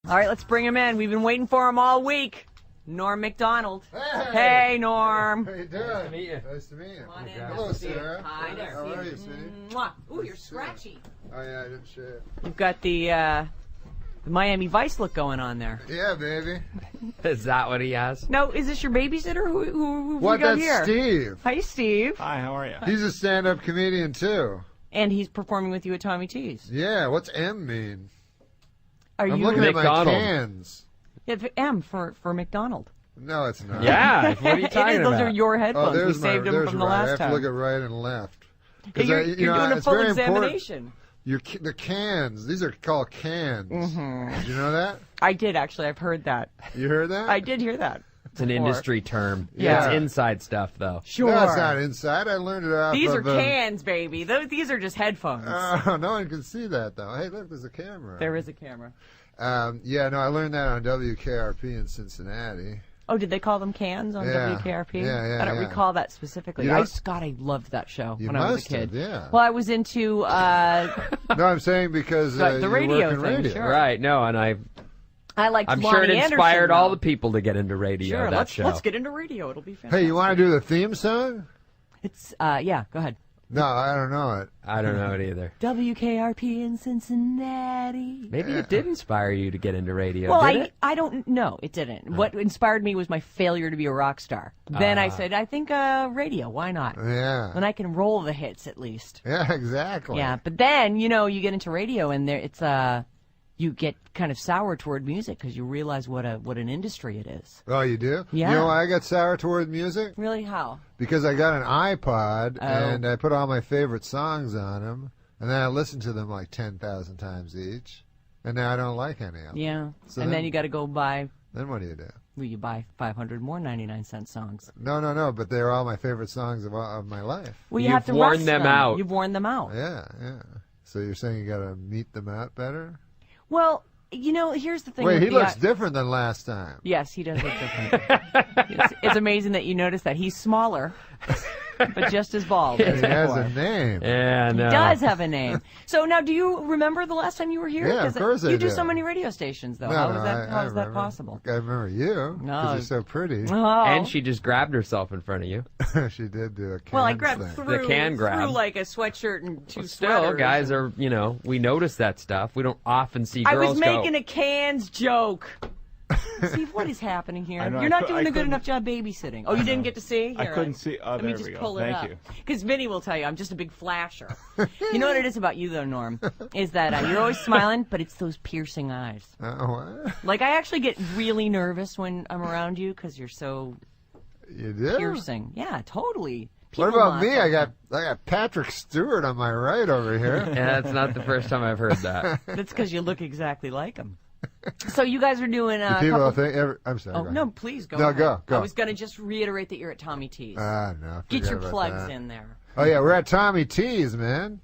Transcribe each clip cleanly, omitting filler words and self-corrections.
All right, let's bring him in. We've been waiting for him all week. NormMacdonald. Hey, Norm. How you doing? Nice to meet you. Nice to meet you. Come on in. Hello, Sarah. Hi there. How are you, sweetie? Mwah. Ooh, you're scratchy. Oh, yeah, I didn't shave. You've got the Miami Vice look going on there. Yeah, baby. Is that what he has? No, is this your babysitter? Who we What? got That's here? Steve. Hi, Steve. Hi, how are you? He's a stand-up comedian, too. And he's performing with you at Tommy T's. Yeah, what's M mean? Are I'm you looking at my McDonald. cans. Yeah, M for McDonald. No, it's not. Yeah, what are you It talking is. about? Those are your Oh, headphones. We there's saved them there's from the right. I last have time. to look at right and left. Yeah, 'Cause you're you know, doing a it's full very important. examination. The cans. These are called cans. Did you know that? I did, actually. I've heard that. You heard that? I did hear that. It's an before. industry term. Yeah. It's inside stuff, though. Sure. That's not inside. I learned it out These of... are cans, baby. These are just headphones. no one can see that, though. Hey, look, there's a camera. There is a camera. Yeah, no, I learned that on WKRP in Cincinnati. Oh, did they call them cans on Yeah. WKRP? Yeah, I don't yeah. recall that specifically. You know- God, I loved that show You when I was a must kid. have, yeah. Well, I was into No, I'm saying because The you radio work in thing, radio. sure. Right, no, and I liked I'm Lonnie sure it Anderson, inspired all though. the people to get into radio, Sure, that show. let's get into radio. It'll be fantastic. Hey, you want to do the theme song? It's, yeah, go ahead. No, I don't know it. I don't know it either. WKRP in Cincinnati. Maybe it did inspire you to get into radio, Well, did it? I don't know. It didn't. What inspired me was my failure to be a rock star. Then I said, I think radio. Why not? Yeah. And I can roll the hits at least. Yeah, exactly. Yeah, but then you get into radio and it's you get kind of sour toward music because you realize what an industry it is. Oh, you do? Yeah. You know why I got sour toward music? Really, how? Because I got an iPod Oh. and I put all my favorite songs on them, and then I listened to them like 10,000 times each, and now I don't like any of them. Yeah. So and then then- you got to go buy. Then what do you do? Well, you buy 500 more 99-cent songs. No, but they're all my favorite songs of my life. Well, you You've have to worn rust them out. You've worn them out. Yeah. So you're saying you got to meet them out better? Well, here's the thing. Wait, with he the looks different than last time. Yes, he does look different. It's amazing that you noticed that. He's smaller, but just as bald as He has before. a name. Yeah, no. He does have a name. So now, do you remember the last time you were here? Yeah, of 'Cause course I You do do. so many radio stations, though. No, how no, is that? I How is that remember. possible? I remember you No. because you're so pretty. Oh. And she just grabbed herself in front of you. She did do a can Well, I grabbed thing. through, The can grab. through like a sweatshirt and two Still, sweaters. guys are, we notice that stuff. We don't often see I girls was making a cans joke. Steve, what is happening here? I know, You're I not doing a good couldn't- enough job babysitting. Oh, you didn't get to see? I Here, couldn't see. Oh, Let me there just we go. pull it Thank up. you. Because Vinny will tell you, I'm just a big flasher. You know what it is about you, though, Norm? Is that you're always smiling, but it's those piercing eyes. What? Like, I actually get really nervous when I'm around you because you're so You did? piercing. Yeah, totally. What People about mock me? us. I got Patrick Stewart on my right over here. Yeah, that's not the first time I've heard that. That's because you look exactly like him. So you guys are doing a People couple... think. I'm sorry. Oh, go no, ahead. please go No, ahead. go. I was going to just reiterate that you're at Tommy T's. No. Get forget your about plugs that. in there. Oh yeah, we're at Tommy T's, man.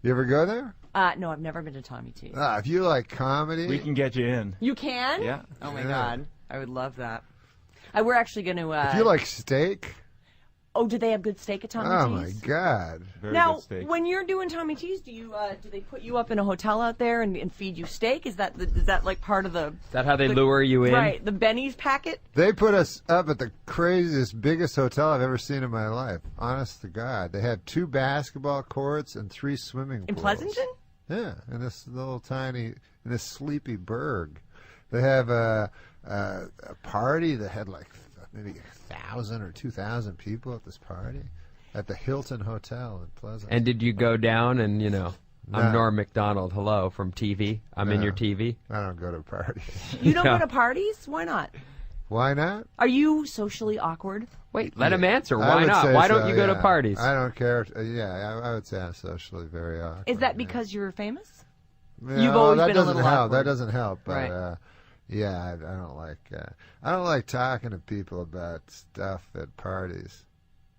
You ever go there? No, I've never been to Tommy T's. If you like comedy, We can get you in. You can? Yeah. Oh, my Yeah. God. I would love that. We're actually going to... if you like steak, Oh, do they have good steak at Tommy oh T's? my God. Very Now, good steak. when you're doing Tommy T's, do they put you up in a hotel out there and feed you steak? Is that like part of the... Is that how they lure you in? Right, the Benny's packet? They put us up at the craziest, biggest hotel I've ever seen in my life. Honest to God, they had 2 basketball courts and 3 swimming In pools. Pleasanton? Yeah, in this little tiny, in this sleepy burg. They have a party that had like maybe 1,000 or 2,000 people at this party at the Hilton Hotel in Pleasanton. And did you go down and, I'm No. Norm MacDonald, hello, from TV. I'm in No. your TV. I don't go to parties. You don't Yeah. go to parties? Why not? Why not? Are you socially awkward? Wait, let him answer. I Why would not? say Why don't so, you go to yeah. parties? I don't care. I would say I'm socially very awkward. Is that yeah. because you're famous? Yeah, You've always that been a doesn't little help. awkward. That doesn't help. But Right. yeah, I don't like. I don't like talking to people about stuff at parties,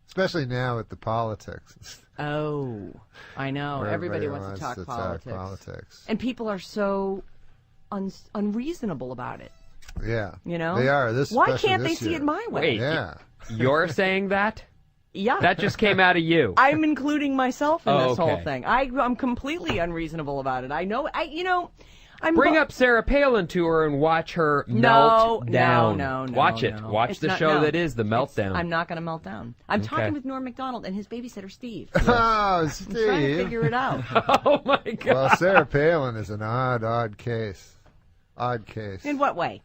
especially now with the politics. Oh, I know. where Everybody wants to talk politics. And people are so unreasonable about it. Yeah, You know? they are. Why especially can't they this see year. it my way? Wait. Yeah, You're saying that? Yeah. That just came out of you. I'm including myself in Oh, this whole okay. thing. I'm completely unreasonable about it. I know. Bring up Sarah Palin to her and watch her melt down. No. Watch it. Watch It's the not- show no. that is the meltdown. I'm not going to melt down. I'm Okay. talking with NormMacdonald and his babysitter, Steve. Oh, I'm trying to Steve. figure it out. Oh my God. Well, Sarah Palin is an odd case. Odd case. In what way?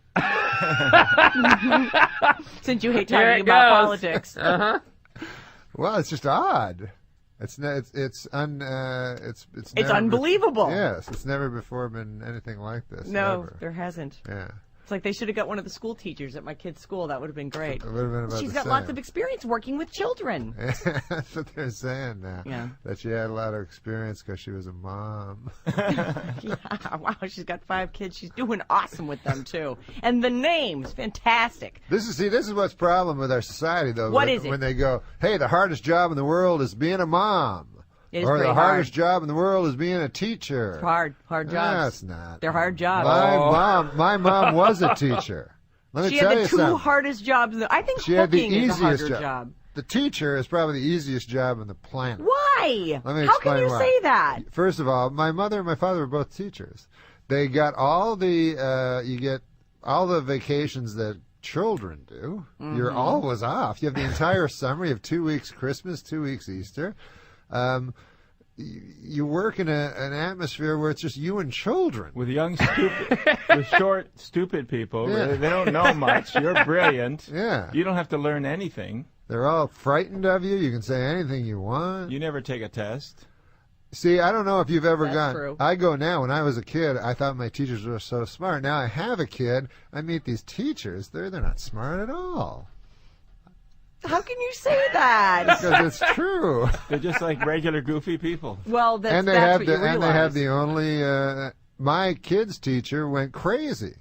Since you hate Here talking it about goes. politics. Uh-huh. Well, it's just odd. It's It's never unbelievable. Yes, it's never before been anything like this. No, ever. there hasn't. Yeah, It's like they should have got one of the school teachers at my kid's school. That would have been great. it would have been about She's the got lots same. of experience working with children. That's what they're saying now. Yeah. That she had a lot of experience because she was a mom. Yeah, wow, she's got 5 kids. She's doing awesome with them too. And the names, fantastic. This is what's the problem with our society, though. What when, is it? When they go, hey, the hardest job in the world is being a mom. It is or pretty the hard. hardest job in the world is being a teacher. Hard jobs. No, it's not. They're hard jobs. My mom was a teacher. Let me She tell had the you 2 something. hardest jobs. I think She had the cooking is a easiest harder job. job. The teacher is probably the easiest job on the planet. Why? Let me How can explain you why. say that? First of all, my mother and my father were both teachers. They got all the you get all the vacations that children do. You're always off. You have the entire summer. You have 2 weeks Christmas, 2 weeks Easter. You work in an atmosphere where it's just you and children. With young, stupid, with short, stupid people. Yeah. They don't know much. You're brilliant. Yeah. You don't have to learn anything. They're all frightened of you. You can say anything you want. You never take a test. See, I don't know if you've ever That's gone. true. I go now. When I was a kid, I thought my teachers were so smart. Now I have a kid. I meet these teachers. They're not smart at all. How can you say that? Because it's true. They're just like regular goofy people. Well, that's, and they that's have what you realize. and they have the only. My kid's teacher went crazy,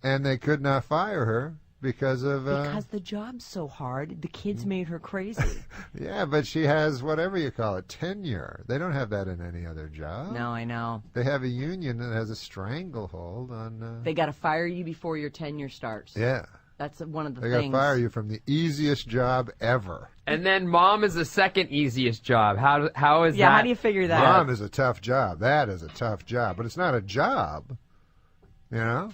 and they could not fire her because of. Because the job's so hard, the kids made her crazy. Yeah, but she has whatever you call it, tenure. They don't have that in any other job. No, I know. They have a union that has a stranglehold on. They got to fire you before your tenure starts. Yeah. That's one of the They got to things. fire you from the easiest job ever. And then mom is the second easiest job. How is that? Yeah, how do you figure that Mom out? is a tough job. That is a tough job. But it's not a job. You know?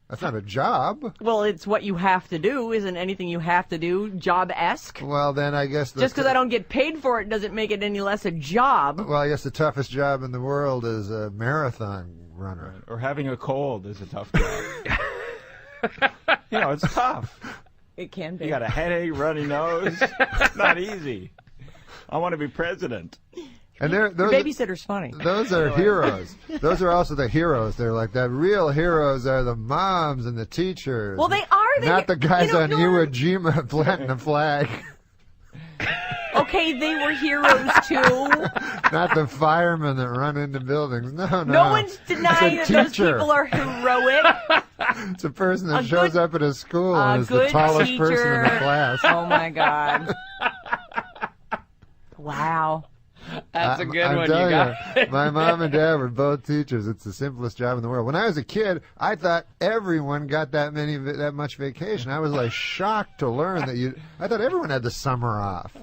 That's not a job. Well, it's what you have to do. Isn't anything you have to do job-esque? Well, then I guess... Just because I don't get paid for it doesn't make it any less a job. Well, I guess the toughest job in the world is a marathon runner. Or having a cold is a tough job. You know, it's tough. It can be. You got a headache, runny nose. It's not easy. I want to be president. And Your those, babysitter's funny. those are heroes. Those are also the heroes. They're like the real heroes are the moms and the teachers. Well, they are. Not the guys on Norm, Iwo Jima planting the flag. Okay, they were heroes too. Not the firemen that run into buildings. No. No one's denying that It's a those teacher. people are heroic. It's a person that A shows good- up at a school a and is the good tallest person in the teacher. class. Oh my God. Wow. That's a good I'm one. You telling got. my mom and dad were both teachers. It's the simplest job in the world. When I was a kid, I thought everyone got that much vacation. I was like shocked to learn that I thought everyone had the summer off.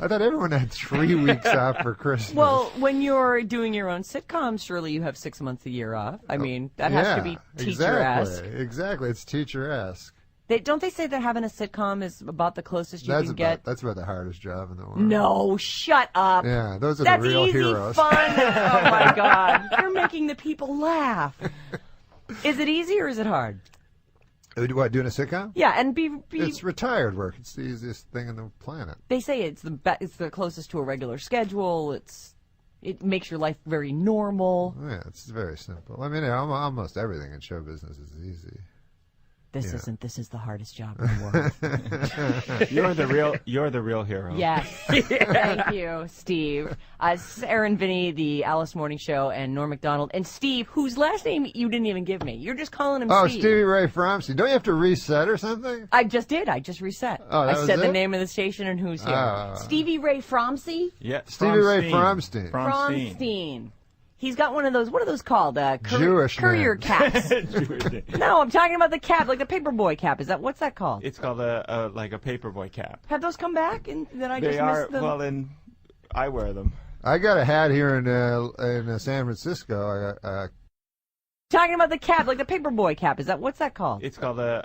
I thought everyone had 3 weeks off for Christmas. Well, when you're doing your own sitcom, surely you have 6 months a year off. I mean, that has to be teacher-esque. Exactly. It's teacher-esque. Don't they say that having a sitcom is about the closest you can get? That's about the hardest job in the world. No, shut up. Yeah, those are That's the real easy heroes. fun. Oh my God, you're making the people laugh. Is it easy or is it hard? What, doing a sitcom? Yeah, and It's retired work. It's the easiest thing on the planet. they say it's the closest to a regular schedule. It makes your life very normal. Yeah, it's very simple. I mean, almost everything in show business is easy. This Yeah. isn't. This is the hardest job in the world. You're the real hero. Yes. Thank you, Steve. This is Aaron Vinny, the Alice Morning Show, and Norm MacDonald. And Steve, whose last name you didn't even give me. You're just calling him Steve. Stevie Ray Fromsey. Don't you have to reset or something? I just did. I just reset. Oh, that I was said the it? name of the station and who's here. Oh. Stevie Ray Fromsey? Yeah. Stevie Ray Fromstein. Fromstein. He's got one of those, what are those called? Jewish courier names. caps. No, I'm talking about the cap, like the paperboy cap. What's that called? It's called a paperboy cap. Have those come back? And then I They just are missed them. well, then I wear them. I got a hat here in San Francisco. talking about the cap, like the paperboy cap. What's that called? It's called a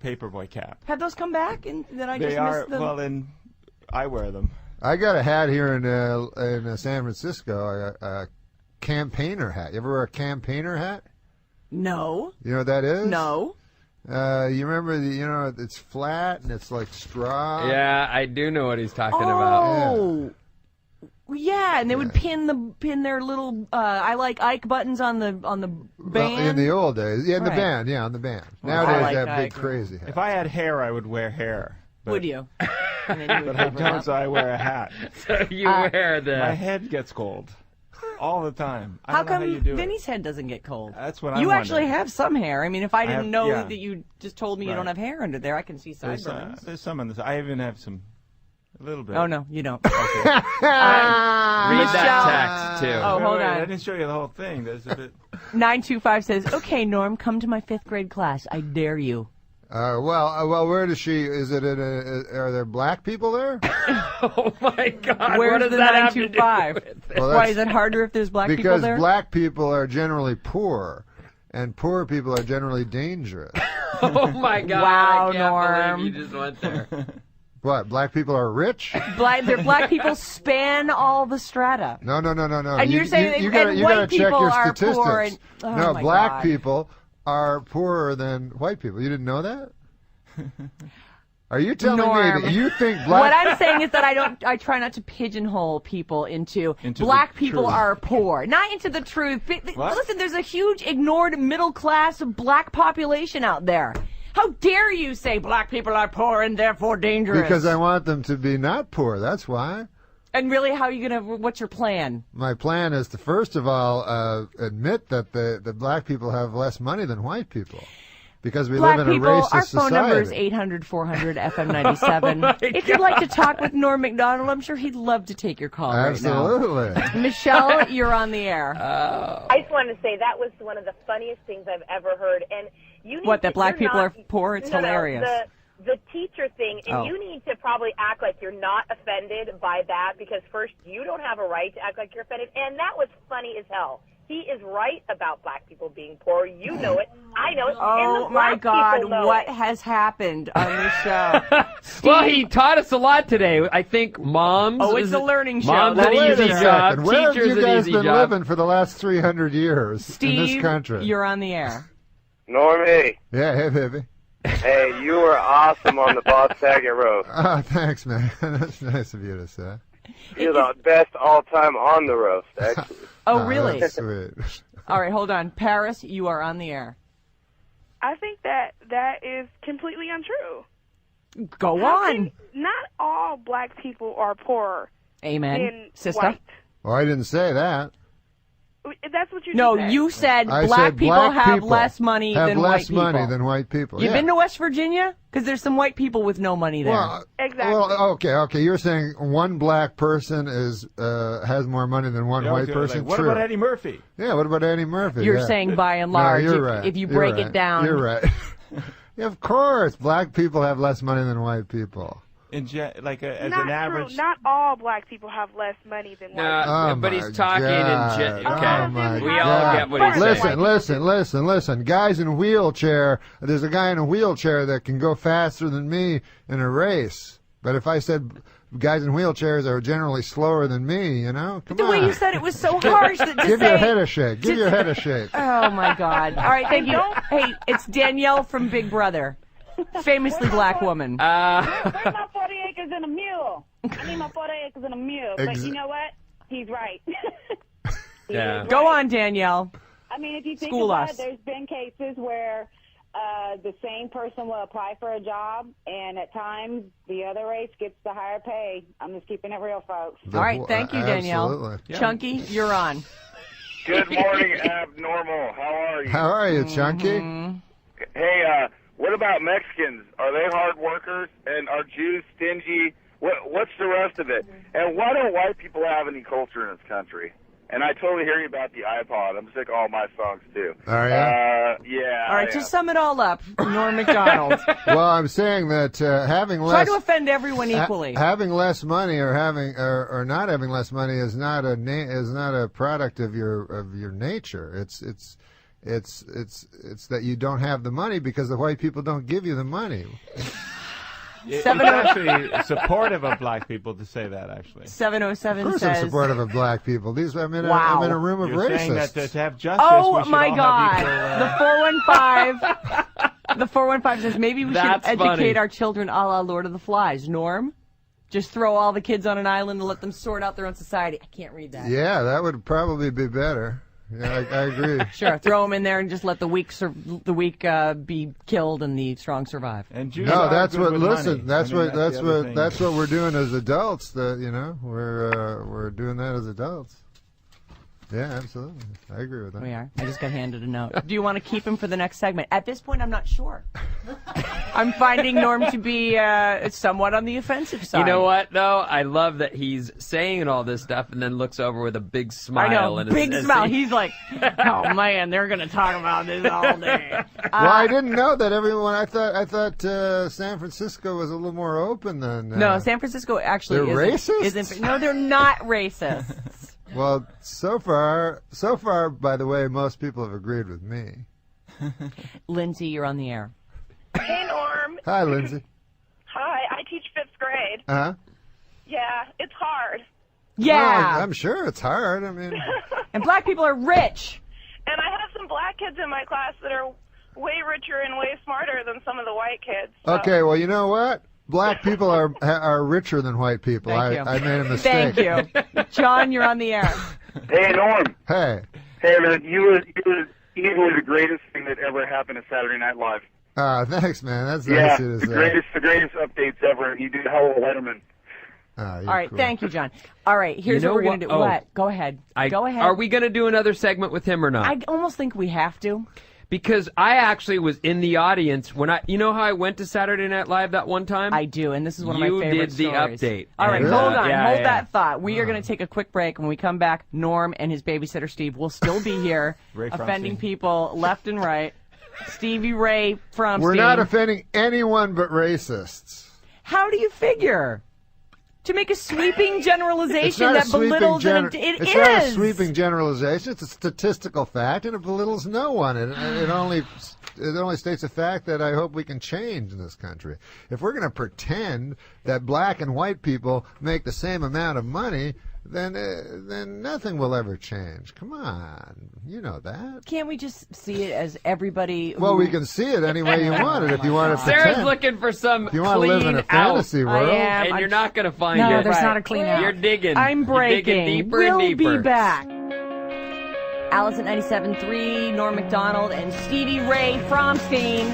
paperboy cap. Have those come back? And did I They just are miss them? well, then I wear them. I got a hat here in San Francisco, a campaigner hat. You ever wear a campaigner hat? No. You know what that is? No. You remember it's flat and it's like straw. Yeah, I do know what he's talking about. Oh. Yeah, and they would pin their little I like Ike buttons on the band. Well, in the old days, yeah, in the Right. band, yeah, on the band. Well, Nowadays, I like that big Ike. crazy hat. If I had hair, I would wear hair. But, Would you? And then you would But I cover it don't, up. so I wear a hat. So you wear the. My head gets cold all the time. I How don't know come how you do Vinny's head doesn't get cold? That's what I'm You actually wondering. have some hair. I mean, if I didn't have- know yeah. that you just told me you don't Right. have hair under there, I can see There's sideburns. some on this. I even have a little bit. Oh, no, you don't. Read Michelle. that text too. Oh, hold Wait, on. I didn't show you the whole thing. There's a bit. 925 says, okay, Norm, come to my 5th grade class. I dare you. Well, where does she? Is it? Are there black people there? Oh my God! Where's what does the that have to do 925? with it? Well, Why, that's- is it harder if there's black people Because there? black people are generally poor, and poor people are generally dangerous. Oh my God! Wow, I can't Norm. believe you just went there. What? Black people are rich? Their black people span all the strata. No. And you're saying you that- gotta, and you white gotta check people your are statistics. poor and- oh, no, my black God. people are poorer than white people. You didn't know that? Are you telling Norm. me that you think black? What I'm saying is that I try not to pigeonhole people into Into black the people truth. are poor. Not into the truth. What? Listen, there's a huge ignored middle class black population out there. How dare you say black people are poor and therefore dangerous? Because I want them to be not poor. That's why. And really, how are you what's your plan? My plan is to first of all admit that the black people have less money than white people. Because we Black live in a people, racist our phone number is society. 800-400-FM97. If you'd like to talk with Norm Macdonald, I'm sure he'd love to take your call right Absolutely. now. Michelle, you're on the air. I just wanted to say that was one of the funniest things I've ever heard. And you need What, that to, black you're people not- are poor? It's no, hilarious. No, the teacher thing, and Oh. you need to probably act like you're not offended by that because first, you don't have a right to act like you're offended, and that was funny as hell. He is right about black people being poor. You know it. I know it. and Oh the my black God, people know what it. has happened on this show? Well, he taught us a lot today. I think moms. Oh, it's is- a learning show. Mom's Well, an Wait easy a job. second. Where have Teacher's you guys an easy been job. living for the last 300 years Steve, in this country? you're on the air. Normie, Yeah, hey, baby. hey, you were awesome on the Bob Saget roast. Oh, thanks, man. That's nice of you to say. You're the best all-time on the roast, actually. Oh, really? That's sweet. All right, hold on. Paris, you are on the air. I think that is completely untrue. Go How on. can- not all black people are poorer Amen. than Sister? white. Well, I didn't say that. That's what you No, just said. you said I black said people black have people less money have than less white people. money than white people. You've yeah. been to West Virginia? Because there's some white people with no money there. Well, Exactly. Well, okay. You're saying one black person has more money than one Yeah, white okay, person. like, what True. about Eddie Murphy? Yeah. What about Eddie Murphy? You're Yeah. saying by and No, large, you're right. if you You're break right. it down. You're right. Yeah, of course, black people have less money than white people. As not an average. true. Not all black people have less money than white people. Oh, but my he's talking God. in. Oh, Okay, my we all God. get what he's saying. Listen. Guys in wheelchair. There's a guy in a wheelchair that can go faster than me in a race. But if I said guys in wheelchairs are generally slower than me, come the on. way you said it was so harsh that to Give say. your head a shake. Give your head a shake. Oh my God! All right, thank you. Hey, it's Danielle from Big Brother, famously black woman. Where's my 40 acres and a mule? I need my 40 acres and a mule. But Ex- you know what? He's right. He Yeah. is Go right. on, Danielle. I mean, if you think School about us. it, there's been cases where the same person will apply for a job, and at times the other race gets the higher pay. I'm just keeping it real, folks. All right, thank you, Danielle. Absolutely. Chunky, you're on. Good morning, Abnormal. How are you? How are you, Chunky? Mm-hmm. Hey, what about Mexicans? Are they hard workers? And are Jews stingy? What's the rest of it? And why don't white people have any culture in this country? And I totally hear you about the iPod. I'm sick of all my songs, too. Are you? Yeah. All right, I to am. sum it all up, Norm Macdonald. Well, I'm saying that having Try less to offend everyone equally. having less money or having or not having less money is not a product of your nature. It's that you don't have the money because the white people don't give you the money. It's actually supportive of black people to say that, actually. 707 Of course says... I'm supportive of black people. I'm in a room of You're racists. saying that to have justice, Oh, we should my all God. have equal, The 415 says maybe we should That's educate funny. our children a la Lord of the Flies. Norm? Just throw all the kids on an island and let them sort out their own society. I can't read that. Yeah, that would probably be better. Yeah, I agree. Sure, throw them in there and just let the weak be killed and the strong survive. And Jews No, are that's good what. with Listen, money. that's I mean, what. That's what we're doing as adults. We're doing that as adults. Yeah, absolutely. I agree with that. We are. I just got handed a note. Do you want to keep him for the next segment? At this point, I'm not sure. I'm finding Norm to be somewhat on the offensive side. You know what, though? I love that he's saying all this stuff and then looks over with a big smile. I know, and big smile. He's like, oh, man, they're going to talk about this all day. Well, I didn't know that everyone. I thought San Francisco was a little more open than. No, San Francisco actually they're racist? isn't. No, they're not racist. Well, so far, by the way, most people have agreed with me. Lindsay, you're on the air. Hey, Norm. Hi, Lindsay. Hi, I teach 5th grade. Uh-huh. Yeah, it's hard. Yeah. Well, I'm sure it's hard. I mean, And black people are rich. And I have some black kids in my class that are way richer and way smarter than some of the white kids. So. okay. Well, you know what? Black people are richer than white people. Thank you. I made a mistake. Thank you. John, you're on the air. Hey, Norm. Hey. Hey, man, you were the greatest thing that ever happened to Saturday Night Live. Thanks, man. That's Yeah, nice of you to say. the greatest updates ever. You did Howell Letterman. Oh, you're All right, cool. thank you, John. All right, here's You know what we're going to do. what? Oh. What? Go ahead. Go ahead. Are we going to do another segment with him or not? I almost think we have to. Because I actually was in the audience when you know how I went to Saturday Night Live that one time? I do, and this is one of my You favorite did the stories. update. All right, And, hold on. yeah, hold yeah. that thought. We are going to take a quick break. When we come back, Norm and his babysitter Steve will still be here, Ray offending Fromstein. people left and right. Stevie Ray Fromstein. We're not offending anyone but racists. How do you figure? To make a sweeping It's generalization not that a sweeping belittles gener- it It's is. not a sweeping generalization. It's a statistical fact, and it belittles no one. It only states a fact that I hope we can change in this country. If we're going to pretend that black and white people make the same amount of money, then nothing will ever change. Come on, you know that. Can't we just see it as everybody? Well, we can see it any way you want it. If you want to Sarah's pretend, looking for some if you want to live in a clean fantasy out, world, am. and you're not going to find No, it. there's Right. not a clean out. You're digging. I'm You're digging breaking. deeper We'll and deeper. be back. Alice at 97.3, Norm MacDonald, and Stevie Ray Fromstein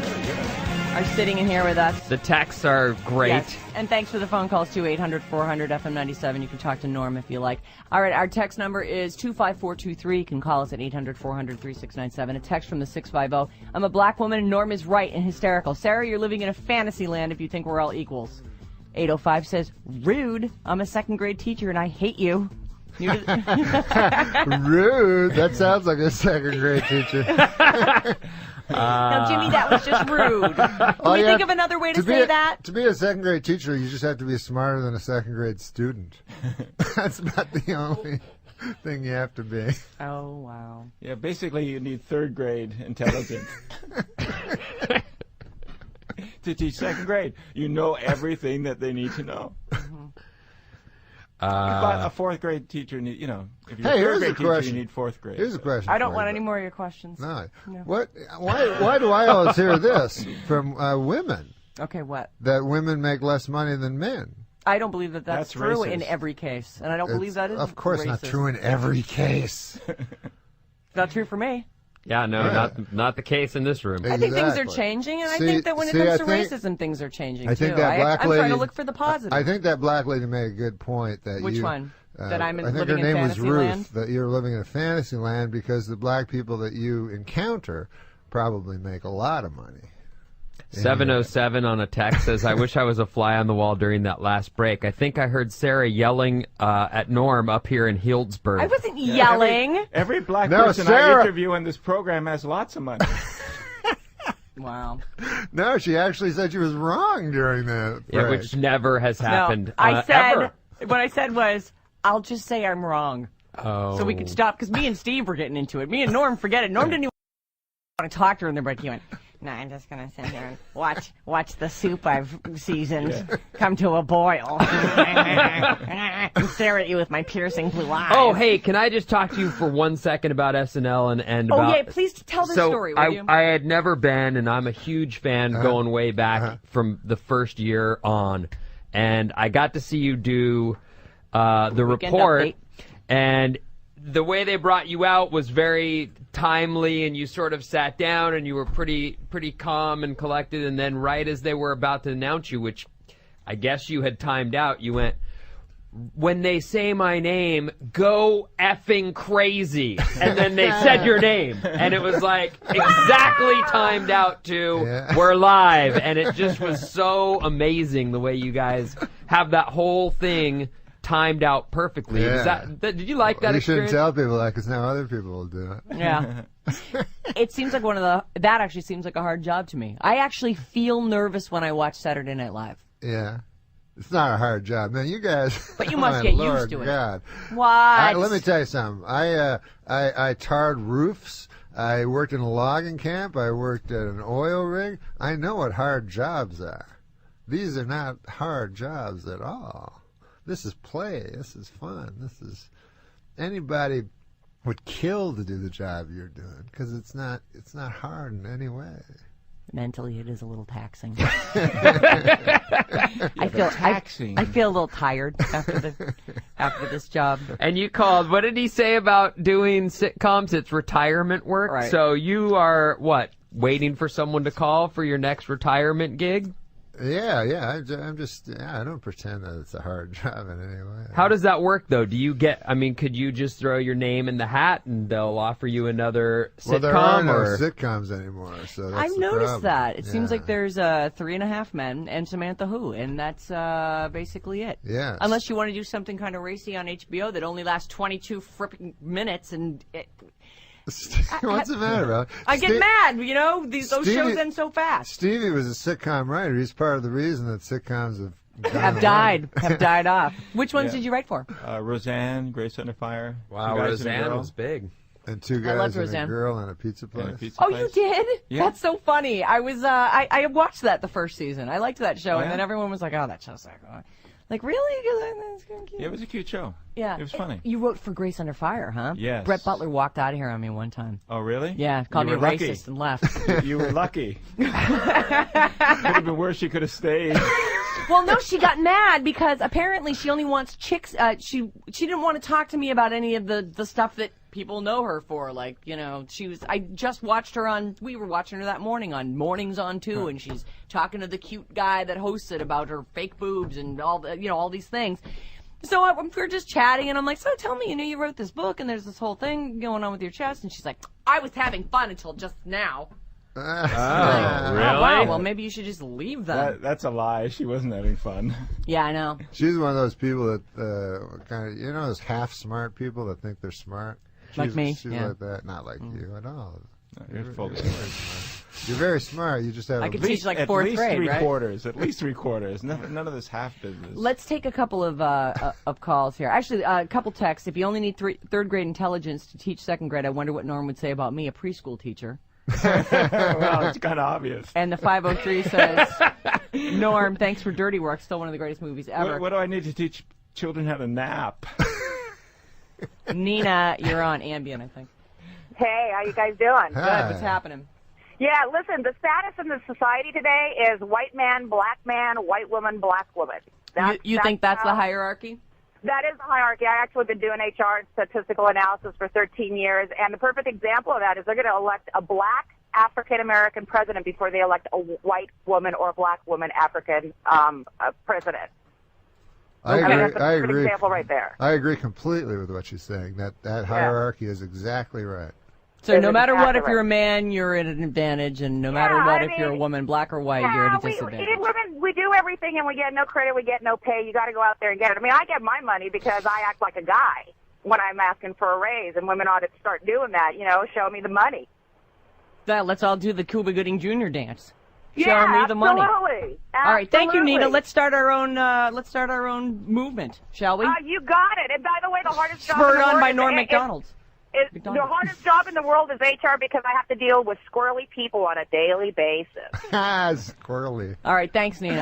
are sitting in here with us. The texts are great. Yes. And thanks for the phone calls, too, 800-400-FM97. You can talk to Norm if you like. All right, our text number is 25423. You can call us at 800-400-3697. A text from the 650. I'm a black woman, and Norm is right and hysterical. Sarah, you're living in a fantasy land if you think we're all equals. 805 says, rude. I'm a second-grade teacher, and I hate you. rude. That sounds like a second grade teacher. Now, Jimmy, that was just rude. Can you think of another way to say that? To be a second grade teacher, you just have to be smarter than a second grade student. That's about the only thing you have to be. Oh, wow. Yeah, basically you need 3rd grade intelligence. To teach 2nd grade. You know everything that they need to know. But a 4th grade teacher, if you're a 3rd grade teacher, you need 4th grade. Here's a question. I don't for want you, any more of your questions. No. What? Why do I always hear this from women? Okay, what? That women make less money than men. I don't believe that that's true racist. in every case. And I don't believe that is Of course not racist. true in every case. Not true for me. Yeah, no, Yeah. not the case in this room. I think things are Exactly. changing, and I See- think that when it see, comes I to think- racism, things are changing, I think too. that black I'm lady. trying to look for the positive. I think that black lady made a good point. That Which you, one? That I'm I think living her in name was fantasy Ruth. land? That you're living in a fantasy land because the black people that you encounter probably make a lot of money. 707 on a text says, I wish I was a fly on the wall during that last break. I think I heard Sarah yelling at Norm up here in Healdsburg. I wasn't yelling. Every black No, person Sarah- I interview on this program has lots of money. Wow. No, she actually said she was wrong during that break. Yeah, which never has happened. No, I said, ever. what I said was, I'll just say I'm wrong. Oh. So we could stop, because me and Steve were getting into it. Me and Norm, forget it. Norm didn't even want to talk to her in the break. You went, no, I'm just going to sit here and watch the soup I've seasoned come to a boil. And stare at you with my piercing blue eyes. Oh, hey, can I just talk to you for 1 second about SNL and about... Oh, yeah, please tell the story, will you? I had never been, and I'm a huge fan going way back from the first year on. And I got to see you do the report. Update. And the way they brought you out was very timely, and you sort of sat down and you were pretty calm and collected, and then right as they were about to announce you, which I guess you had timed out, you went, when they say my name, go effing crazy. And then they said your name. And it was like exactly timed out to we're live. And it just was so amazing the way you guys have that whole thing timed out perfectly. Yeah. Did you like that You experience? shouldn't tell people that because now other people will do it. Yeah. It seems like that actually seems like a hard job to me. I actually feel nervous when I watch Saturday Night Live. Yeah. It's not a hard job. Man, you guys... But you must my get Lord used to it. God. What? Let me tell you something. I tarred roofs. I worked in a logging camp. I worked at an oil rig. I know what hard jobs are. These are not hard jobs at all. This is play. This is fun. This is... Anybody would kill to do the job you're doing because it's not hard in any way. Mentally, it is a little taxing. I feel a little tired after this job. And you called. What did he say about doing sitcoms? It's retirement work. Right. So you are what? Waiting for someone to call for your next retirement gig? Yeah. I'm just. Yeah, I don't pretend that it's a hard job in any way. How does that work, though? Do you get? I mean, could you just throw your name in the hat and they'll offer you another sitcom? Well, there are no sitcoms anymore, so that's I've the noticed problem. that. It seems like there's 3.5 Men and Samantha Who, and that's basically it. Yeah. Unless you want to do something kind of racy on HBO that only lasts 22 fripping minutes and. What's the matter, bro? I get mad, you know? Those shows end so fast. Stevie was a sitcom writer. He's part of the reason that sitcoms have died off. Which ones did you write for? Roseanne, Grace Under Fire. Wow, Roseanne was big. And two guys and a girl and a pizza place. You did? Yeah. That's so funny. I was I watched that the first season. I liked that show, and then everyone was like, "Oh, that show's like really?" Yeah, it was a cute show. Yeah, it was funny. You wrote for Grace Under Fire, huh? Yes. Brett Butler walked out of here on me one time. Oh, really? Yeah, called me a racist and left. You were lucky. Could have been worse. She could have stayed. Well, no, she got mad because apparently she only wants chicks. She didn't want to talk to me about any of the stuff that people know her for. Like, you know, I just watched her we were watching her that morning on Mornings on 2, and she's talking to the cute guy that hosts it about her fake boobs and all these things. So we're just chatting, and I'm like, so tell me, you wrote this book, and there's this whole thing going on with your chest. And she's like, I was having fun until just now. Oh, really? Oh, wow, well, maybe you should just leave them. That's a lie. She wasn't having fun. Yeah, I know. She's one of those people that those half-smart people that think they're smart. Like me. She's like that. Not like you at all. No, you're fully smart. You're very smart. You just have I could teach like fourth grade, right? At least three quarters. None of this half business. Let's take a couple of calls here. Actually, a couple texts. If you only need third grade intelligence to teach second grade, I wonder what Norm would say about me, a preschool teacher. Well, it's kind of obvious. And the 503 says, Norm, thanks for Dirty Work. Still one of the greatest movies ever. What do I need to teach children how to nap? Nina, you're on Ambien, I think. Hey, how you guys doing? Good. What's happening? Yeah, listen, the status in the society today is white man, white woman, black woman. You think that's the hierarchy? That is the hierarchy. I actually been doing HR and statistical analysis for 13 years, and the perfect example of that is they're going to elect a black African-American president before they elect a white woman or a black woman African president. I agree. That's a perfect example right there. I agree completely with what she's saying. That hierarchy is exactly right. So no matter what, if you're a man, you're at an advantage, and no matter what, if you're a woman, black or white, you're at a disadvantage. Women, we do everything, and we get no credit, we get no pay. You got to go out there and get it. I mean, I get my money because I act like a guy when I'm asking for a raise, and women ought to start doing that. Show me the money. Let's all do the Cuba Gooding Jr. dance. Yeah, Show me the money. Absolutely. All right, thank you, Nina. Let's start our own movement, shall we? You got it. And by the way, the hardest job spurred in the on world by is NormMacdonald. The McDonald's. hardest job in the world is HR because I have to deal with squirrely people on a daily basis. Squirrely. All right, thanks, Nina.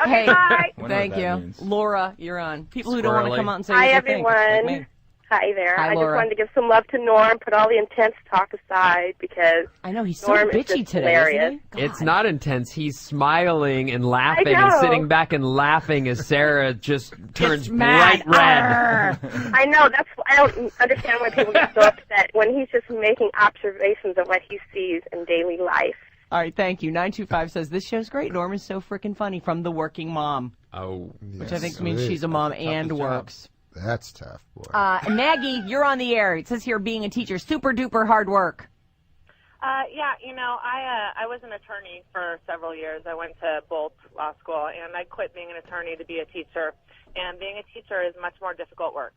Okay, Hey, bye. Wonder thank what you. that means. Laura, you're on. People who don't want to Squirrely. come out and say Hi, what they think. everyone. Like me. Hi there. Hi, I Laura. just wanted to give some love to Norm, put all the intense talk aside because I know, he's so Norm is bitchy just today, hilarious. isn't he? It's God. not intense. He's smiling and laughing I and know. sitting back and laughing as Sarah just turns mad. bright red. I know, I don't understand why people get so upset when he's just making observations of what he sees in daily life. All right, thank you. 925 says, this show's great. Norm is so freaking funny, from the working mom, Oh. which I think means she's a mom and job. works. That's tough, boy. Maggie, you're on the air. It says here, being a teacher, super duper hard work. Yeah, I was an attorney for several years. I went to Bolt Law School, and I quit being an attorney to be a teacher. And being a teacher is much more difficult work.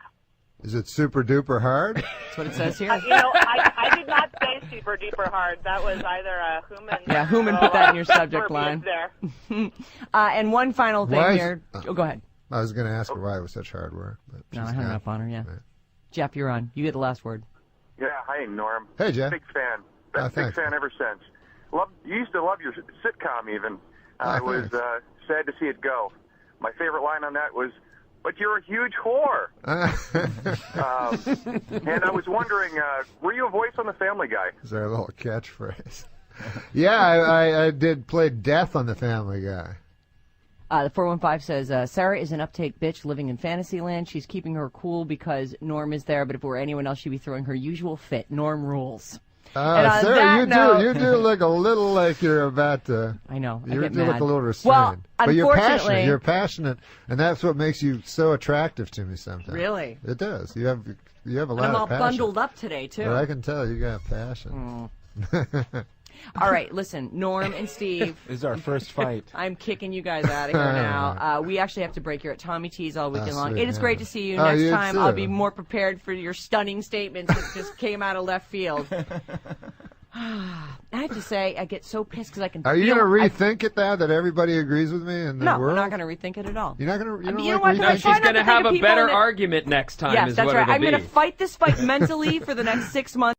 Is it super duper hard? That's what it says here. I did not say super duper hard. That was either a human. Yeah, Human put that in your subject verbiage line. There. And one final thing Why is- here. Oh, go ahead. I was going to ask her why it was such hard work. But No, I she's hung gone. up on her, yeah. Right. Jeff, you're on. You get the last word. Yeah, hi, Norm. Hey, Jeff. Big fan. Oh, Big thanks. fan ever since. You used to love your sitcom even. I was thanks. sad to see it go. My favorite line on that was, "But you're a huge whore." And I was wondering, were you a voice on The Family Guy? Is our little catchphrase? Yeah, I did play Death on The Family Guy. The 415 says, Sarah is an uptight bitch living in Fantasyland. She's keeping her cool because Norm is there, but if it were anyone else, she'd be throwing her usual fit. Norm rules. And on Sarah, that note- you do look a little like you're about to. I know. You I get do look mad. a little restrained. Well, but you're passionate. unfortunately- You're passionate, and that's what makes you so attractive to me sometimes. Really? It does. You have a lot I'm all of passion. bundled up today, too. But I can tell you got passion. All right, listen, Norm and Steve. This is our first fight. I'm kicking you guys out of here now. We actually have to break here at Tommy T's all weekend long. sweet, It is yeah. great to see you. Oh, Next you time, too. I'll be more prepared for your stunning statements that just came out of left field. I have to say, I get so pissed because I can Are you feel... going to rethink it now that everybody agrees with me in the No, world? I'm not going to rethink it at all. You're not going to. I mean, You you don't know like what? No, I she's try not going to to think have of a people better that- argument next time. Yes, is that's what right. it'll I'm going to be. fight this fight mentally for the next 6 months.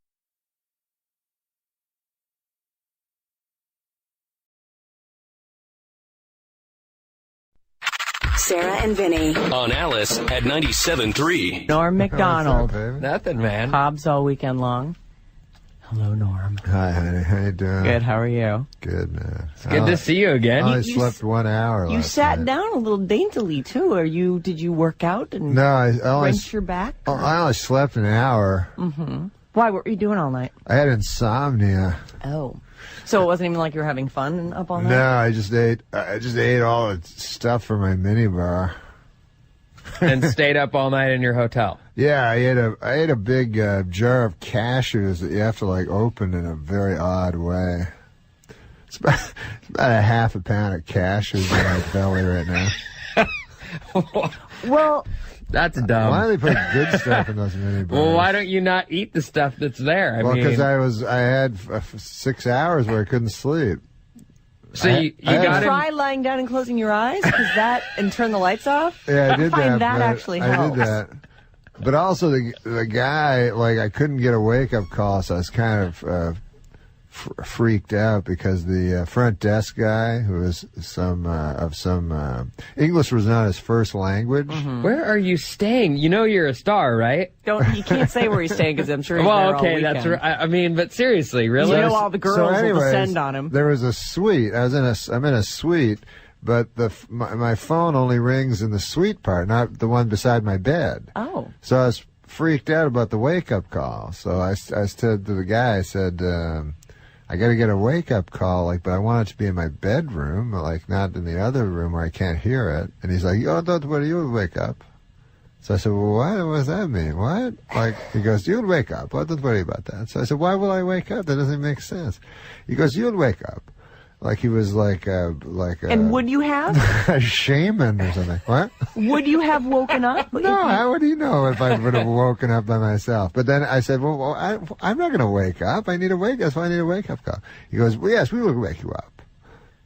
Sarah and Vinny. On Alice at 97.3. Norm MacDonald. What's up, baby? Nothing, man. Hobbs all weekend long. Hello, Norm. Hi, honey. How you doing? Good. How are you? Good, man. It's good to see you again. I only You slept 1 hour You last sat night. down a little daintily too. Did you work out and No, I only, wrench your back? I only slept an hour. Why? What were you doing all night? I had insomnia. Oh, so it wasn't even like you were having fun and up all night. No, I just ate all the stuff from my minibar. And stayed up all night in your hotel. Yeah, I ate a big jar of cashews that you have to like open in a very odd way. It's about a half a pound of cashews in my belly right now. Well, That's Why dumb. do they put good stuff in those minibars? Well, why don't you not eat the stuff that's there? I Well, mean, because I had 6 hours where I couldn't sleep. so you I had- got try him. lying down and closing your eyes, and turn the lights off. Yeah, I did find that. but actually I helps. did that. But also the guy, like, I couldn't get a wake up call, so I was kind of freaked out because the front desk guy, who was English was not his first language. Where are you staying? You know you're a star, right? You can't say where he's staying because I'm sure he's Well, there all okay, weekend. that's right. I mean, but seriously, really? You know all the girls will descend on him. There was a suite. I'm in a suite, but my phone only rings in the suite part, not the one beside my bed. Oh. So I was freaked out about the wake-up call. So I said to the guy, I said, I got to get a wake-up call, but I want it to be in my bedroom, not in the other room where I can't hear it. And he's like, oh, don't worry, you'll wake up. So I said, well, what does that mean? What? He goes, you'll wake up. Well, don't worry about that. So I said, why will I wake up? That doesn't make sense. He goes, you'll wake up. He was And would you have? a shaman or something. What? Would you have woken up? No, how would he know if I would have woken up by myself? But then I said, well I'm not going to wake up. That's why I need a wake-up call. He goes, well, yes, we will wake you up.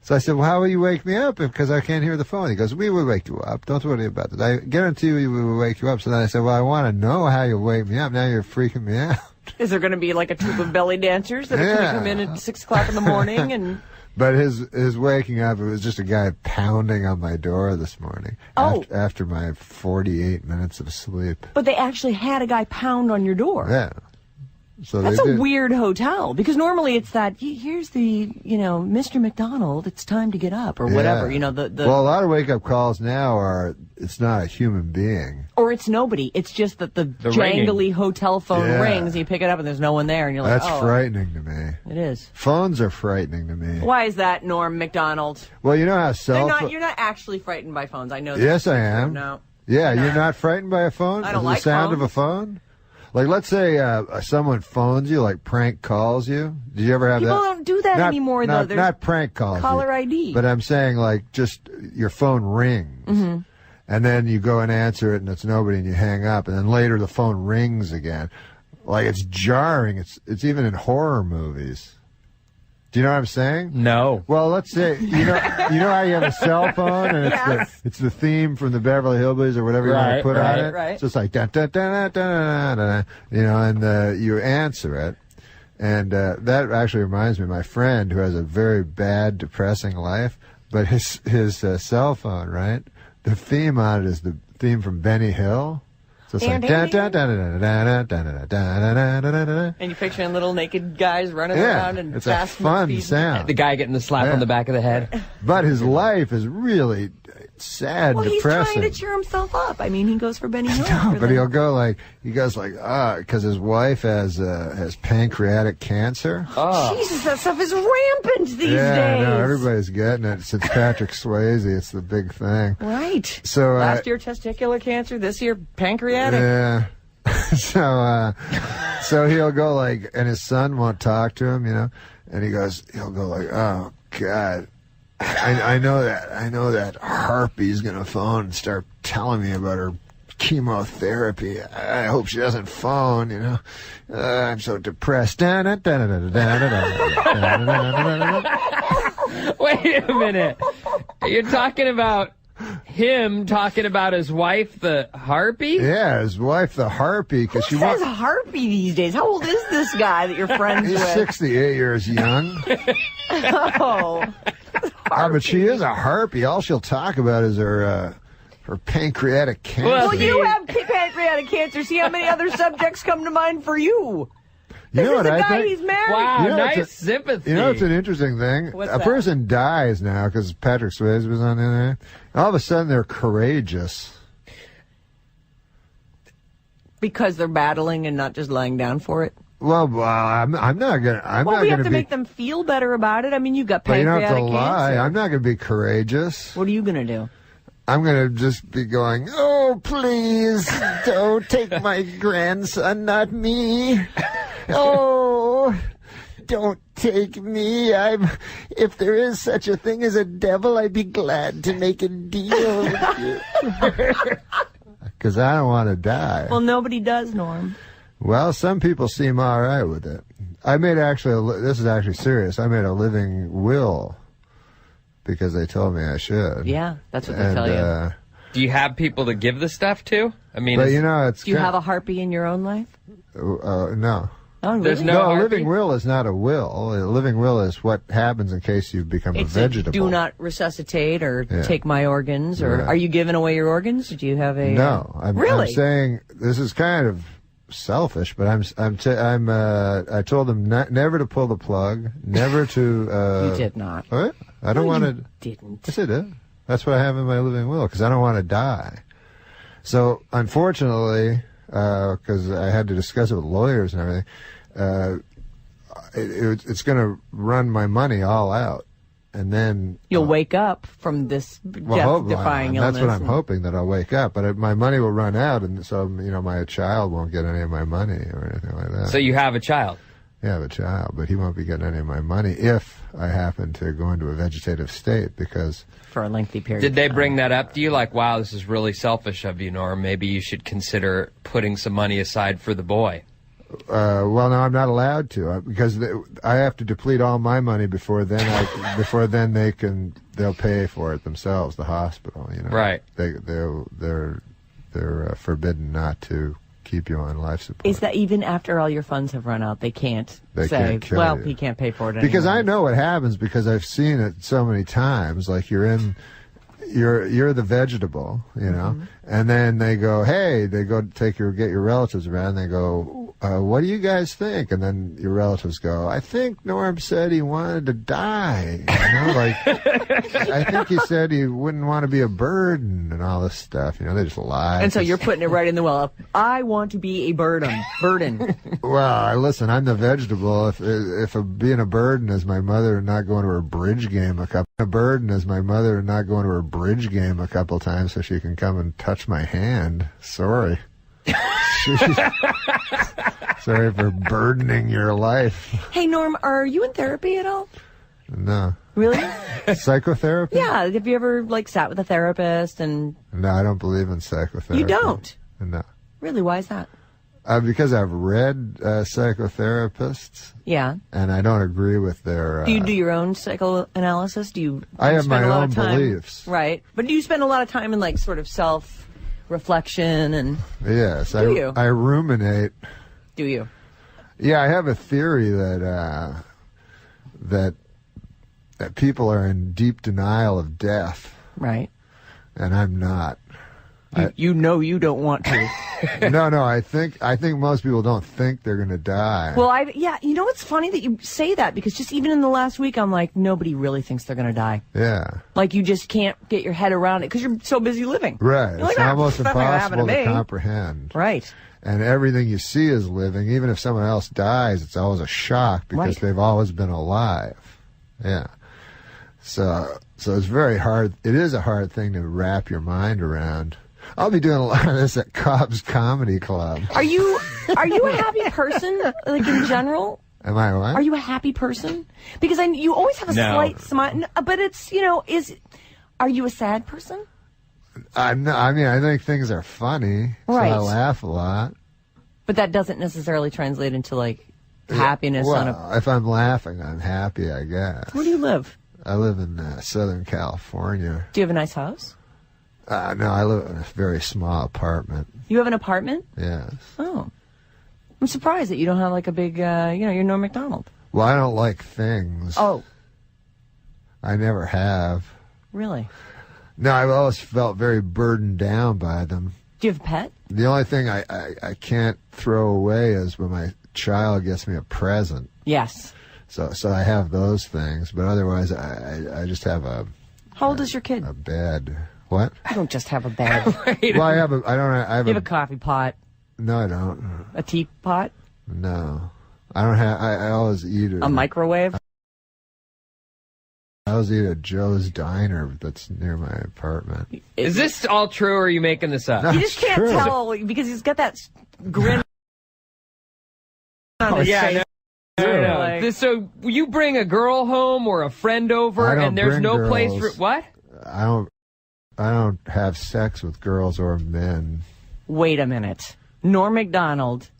So I said, well, how will you wake me up? Because I can't hear the phone. He goes, we will wake you up. Don't worry about it. I guarantee you we will wake you up. So then I said, well, I want to know how you wake me up. Now you're freaking me out. Is there going to be like a troupe of belly dancers that are going to come in at 6 o'clock in the morning? And But his waking up, it was just a guy pounding on my door this morning after my 48 minutes of sleep. But they actually had a guy pound on your door. Yeah. So that's a weird hotel, because normally it's that, here's the, Mr. McDonald, it's time to get up, or whatever, Well, a lot of wake-up calls now are, it's not a human being. Or it's nobody. It's just that the jangly ringing. hotel phone rings, and you pick it up, and there's no one there, and you're like, That's frightening to me. It is. Phones are frightening to me. Why is that, Norm MacDonald? Well, you know how You're not actually frightened by phones. I know that. Yes, I am. No. Yeah, you're not frightened by a phone? I don't the like sound phones. of a phone? Like, let's say someone phones you, like prank calls you. Did you ever have People that? don't do that anymore, though. There's Not prank calls. caller ID. But I'm saying, like, just your phone rings. Mm-hmm. And then you go and answer it, and it's nobody, and you hang up. And then later the phone rings again. Like, it's jarring. It's even in horror movies. Do you know what I'm saying? No. Well, let's say you know how you have a cell phone and it's the theme from the Beverly Hillbillies or whatever you want to put on it. Right. So it's like dun, dun, dun, dun, dun, dun, dun, and you answer it, and that actually reminds me of my friend who has a very bad, depressing life. But his cell phone, right? The theme on it is the theme from Benny Hill. So it's like dun, dun, dun, dun, dun, dun, dun, dun, dun, dun, dun, dun. And you're picturing little naked guys running around and it's a fast fun speed. sound. The guy getting the slap on the back of the head. But his life is really sad, Well, he's depressing. trying to cheer himself up. I mean, he goes for Benny Hill. No, but he'll go like because his wife has pancreatic cancer. Jesus, that stuff is rampant these days. Yeah, no, everybody's getting it. Since Patrick Swayze, it's the big thing. Right. So last year testicular cancer, this year pancreatic. Yeah. So he'll go like, and his son won't talk to him, and he'll go like, oh God. I know that harpy's gonna phone and start telling me about her chemotherapy. I hope she doesn't phone, I'm so depressed. Wait a minute. You're talking about him talking about his wife, the harpy? Yeah, his wife, the harpy, because she says harpy these days. How old is this guy that you're friends He's with? 68 years young. Oh. But she is a harpy. All she'll talk about is her pancreatic cancer. Well, you have pancreatic cancer. See how many other subjects come to mind for you. This is the guy he's married. Wow, nice sympathy. It's an interesting thing. What's a that? person dies now because Patrick Swayze was on the other day. All of a sudden, they're courageous. Because they're battling and not just lying down for it? Well, I'm not gonna. We have to make them feel better about it. I mean, you've got But you pancreatic don't have to lie. cancer. I'm not going to be courageous. What are you going to do? I'm going to just be going, oh, please, don't take my grandson, not me. Oh, don't take me. If there is such a thing as a devil, I'd be glad to make a deal with you. Because I don't want to die. Well, nobody does, Norm. Well, some people seem all right with it. I made this is actually serious. I made a living will because they told me I should. Yeah, that's what they tell you. Do you have people to give the stuff to? I mean, but it's. Do you have a harpy in your own life? No. Oh, really? There's no a harpy? living will is not a will. A living will is what happens in case you become a vegetable. Do not resuscitate or take my organs, or are you giving away your organs? Do you have a? No, I'm saying this is kind of selfish, but I told them never to pull the plug, never to. You did not. What? I don't want to. Didn't. Yes, I did. That's what I have in my living will because I don't want to die. So unfortunately, because I had to discuss it with lawyers and everything, it's going to run my money all out, and then you'll wake up from this death-defying illness. That's what I'm hoping, that I'll wake up, but my money will run out, and so my child won't get any of my money or anything like that. So you have a child? Yeah, I have a child, but he won't be getting any of my money if I happen to go into a vegetative state because. For a lengthy period. Did they bring that up to you? Like, wow, this is really selfish of you, Norm. Maybe you should consider putting some money aside for the boy. Well, no, I'm not allowed to because I have to deplete all my money before then. They'll pay for it themselves. The hospital, Right. They're forbidden not to keep you on life support. Is that even after all your funds have run out, they can't They say, can't kill well, you. he can't pay for it Because anymore. I know what happens because I've seen it so many times. Like you're the vegetable, you know, and then they go, hey, they go get your relatives around. And they go, what do you guys think? And then your relatives go, I think Norm said he wanted to die. You know, like I think he said he wouldn't want to be a burden and all this stuff. You know, they just lie. And so you're putting it right in the well. I want to be a burden. Well, listen, I'm the vegetable. If being a burden is my mother not going to her bridge game a couple times so she can come and touch my hand. Sorry. Sorry for burdening your life. Hey, Norm, are you in therapy at all? No. Really? Psychotherapy? Yeah. Have you ever, like, sat with a therapist and... No, I don't believe in psychotherapy. You don't? No. Really? Why is that? Because I've read psychotherapists. Yeah. And I don't agree with their... Do you do your own psychoanalysis? Do you I have spend my a lot own of time, beliefs. Right. But do you spend a lot of time in, like, sort of self-reflection and... Yes. Do you? I ruminate. Do you? Yeah, I have a theory that that people are in deep denial of death. Right. And I'm not. You know you don't want to. No, I think most people don't think they're going to die. Well, you know what's funny that you say that, because just even in the last week, I'm like, nobody really thinks they're going to die. Yeah. Like, you just can't get your head around it because you're so busy living. Right. You're It's like, almost that's not gonna happen impossible to me. comprehend. Right. And everything you see is living. Even if someone else dies, it's always a shock because Right. they've always been alive. Yeah. So it's very hard. It is a hard thing to wrap your mind around. I'll be doing a lot of this at Cobb's Comedy Club. Are you a happy person, like, in general? Am I what? Are you a happy person? Because you always have a No. slight smile, but it's, are you a sad person? I'm not, I mean, I think things are funny. Right. So I laugh a lot. But that doesn't necessarily translate into, like, happiness Well, on a... if I'm laughing, I'm happy, I guess. Where do you live? I live in Southern California. Do you have a nice house? No, I live in a very small apartment. You have an apartment? Yes. Oh. I'm surprised that you don't have, like, a big, you're Norm Macdonald. Well, I don't like things. Oh. I never have. Really? No, I've always felt very burdened down by them. Do you have a pet? The only thing I can't throw away is when my child gets me a present. Yes. So I have those things, but otherwise I just have a How old is your kid? bed. What? You don't just have a bed. Well, I have You have a coffee pot. No, I don't. A teapot? No. I don't have, I always eat it. A microwave? I always eat at Joe's Diner that's near my apartment. Is this all true, or are you making this up? No, You just it's can't true. tell because he's got that grin on his yeah, face. no. Like- So you bring a girl home or a friend over, I don't and there's bring no place for girls. what? I don't have sex with girls or men. Wait a minute. Norm Macdonald.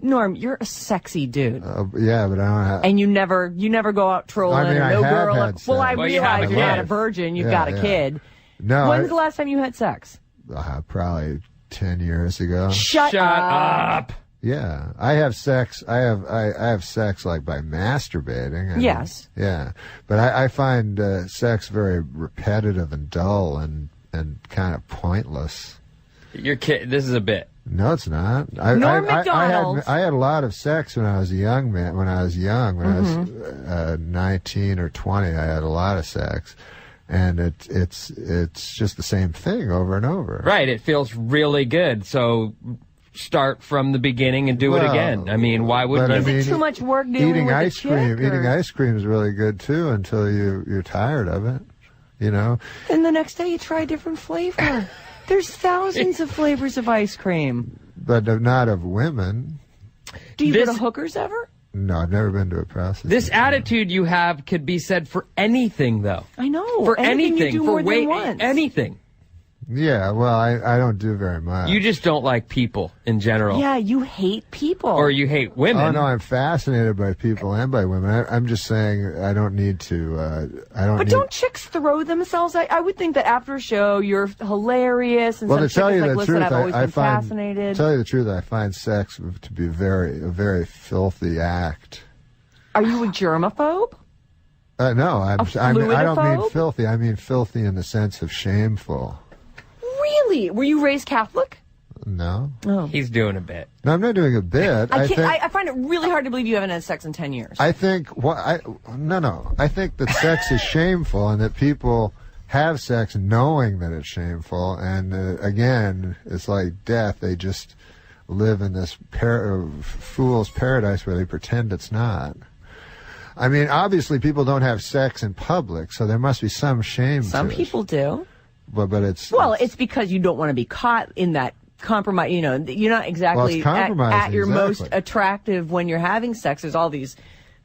Norm, you're a sexy dude. Yeah, but I don't have. And you never go out trolling. I mean, I no have girl. had Well, I sex. Well, you have realize a you're not kid. a virgin. You've Yeah, got a yeah. kid. No, When's the last time you had sex? probably 10 years ago. Shut up. Yeah, I have sex. I have sex like by masturbating. I mean, Yes. Yeah, but I find sex very repetitive and dull and kind of pointless. Your kid. This is a bit. No, it's not. Norm Macdonald. I had a lot of sex when I was a young man. When I was 19 or 20, I had a lot of sex, and it's just the same thing over and over. Right. It feels really good. So start from the beginning and do it Well, again. I mean, why wouldn't but you? I mean, Is it too much work dealing Eating with ice a cream. chick, or- Eating ice cream is really good too until you're tired of it. You know. And the next day you try a different flavor. There's thousands of flavors of ice cream. But not of women. Do you go This- to hookers ever? No, I've never been to a prostitute. This attitude you have could be said for anything, though. I know. For Anything anything, you do for more than once. anything. Yeah, well, I don't do very much. You just don't like people in general. Yeah, you hate people. Or you hate women. Oh, no, I'm fascinated by people and by women. I'm just saying I don't need to, But don't chicks throw themselves? I would think that after a show, you're hilarious. And well, some to tell chick you is like, the listen, truth, I've always been I find, fascinated. To tell you the truth, I find sex to be a very filthy act. Are you a germaphobe? No, I don't fluidophobe? mean filthy. I mean filthy in the sense of shameful. Really? Were you raised Catholic? No. Oh. He's doing a bit. No, I'm not doing a bit. I find it really hard to believe you haven't had sex in 10 years. I think I think that sex is shameful and that people have sex knowing that it's shameful. And again, it's like death. They just live in this fool's paradise where they pretend it's not. I mean, obviously, people don't have sex in public, so there must be some shame. Some people do. But it's because you don't want to be caught in that compromise. You know, you're not exactly at your most attractive when you're having sex. There's all these.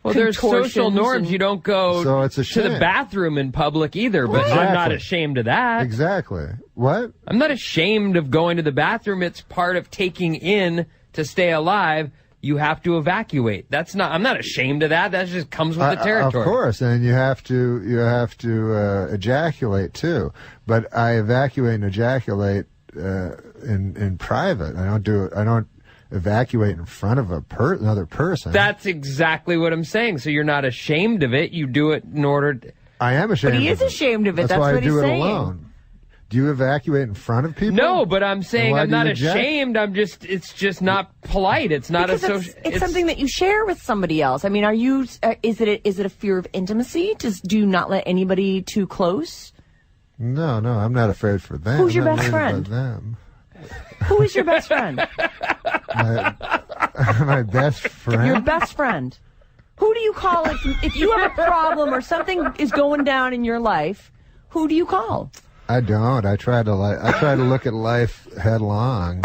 Well, there's social norms. You don't go to the bathroom in public either, but Exactly. I'm not ashamed of that. Exactly. What? I'm not ashamed of going to the bathroom. It's part of taking in to stay alive. You have to evacuate. I'm not ashamed of that. That just comes with the territory. Of course, and you have to ejaculate too. But I evacuate and ejaculate in private. I don't evacuate in front of another person. That's exactly what I'm saying. So you're not ashamed of it. You do it in order to... I am ashamed. But he is ashamed of it. That's why what he's I do saying. it alone. Do you evacuate in front of people? No, but I'm saying Why I'm do you not eject? ashamed. It's just not polite. It's not Because a social. it's something that you share with somebody else. I mean, are you? Is it a fear of intimacy? Do you not let anybody too close? No, I'm not afraid for them. Who's your I'm best not worried friend? about them. Who is your best friend? My best friend? Your best friend. Who do you call if you have a problem or something is going down in your life? Who do you call? I don't. I try to look at life headlong.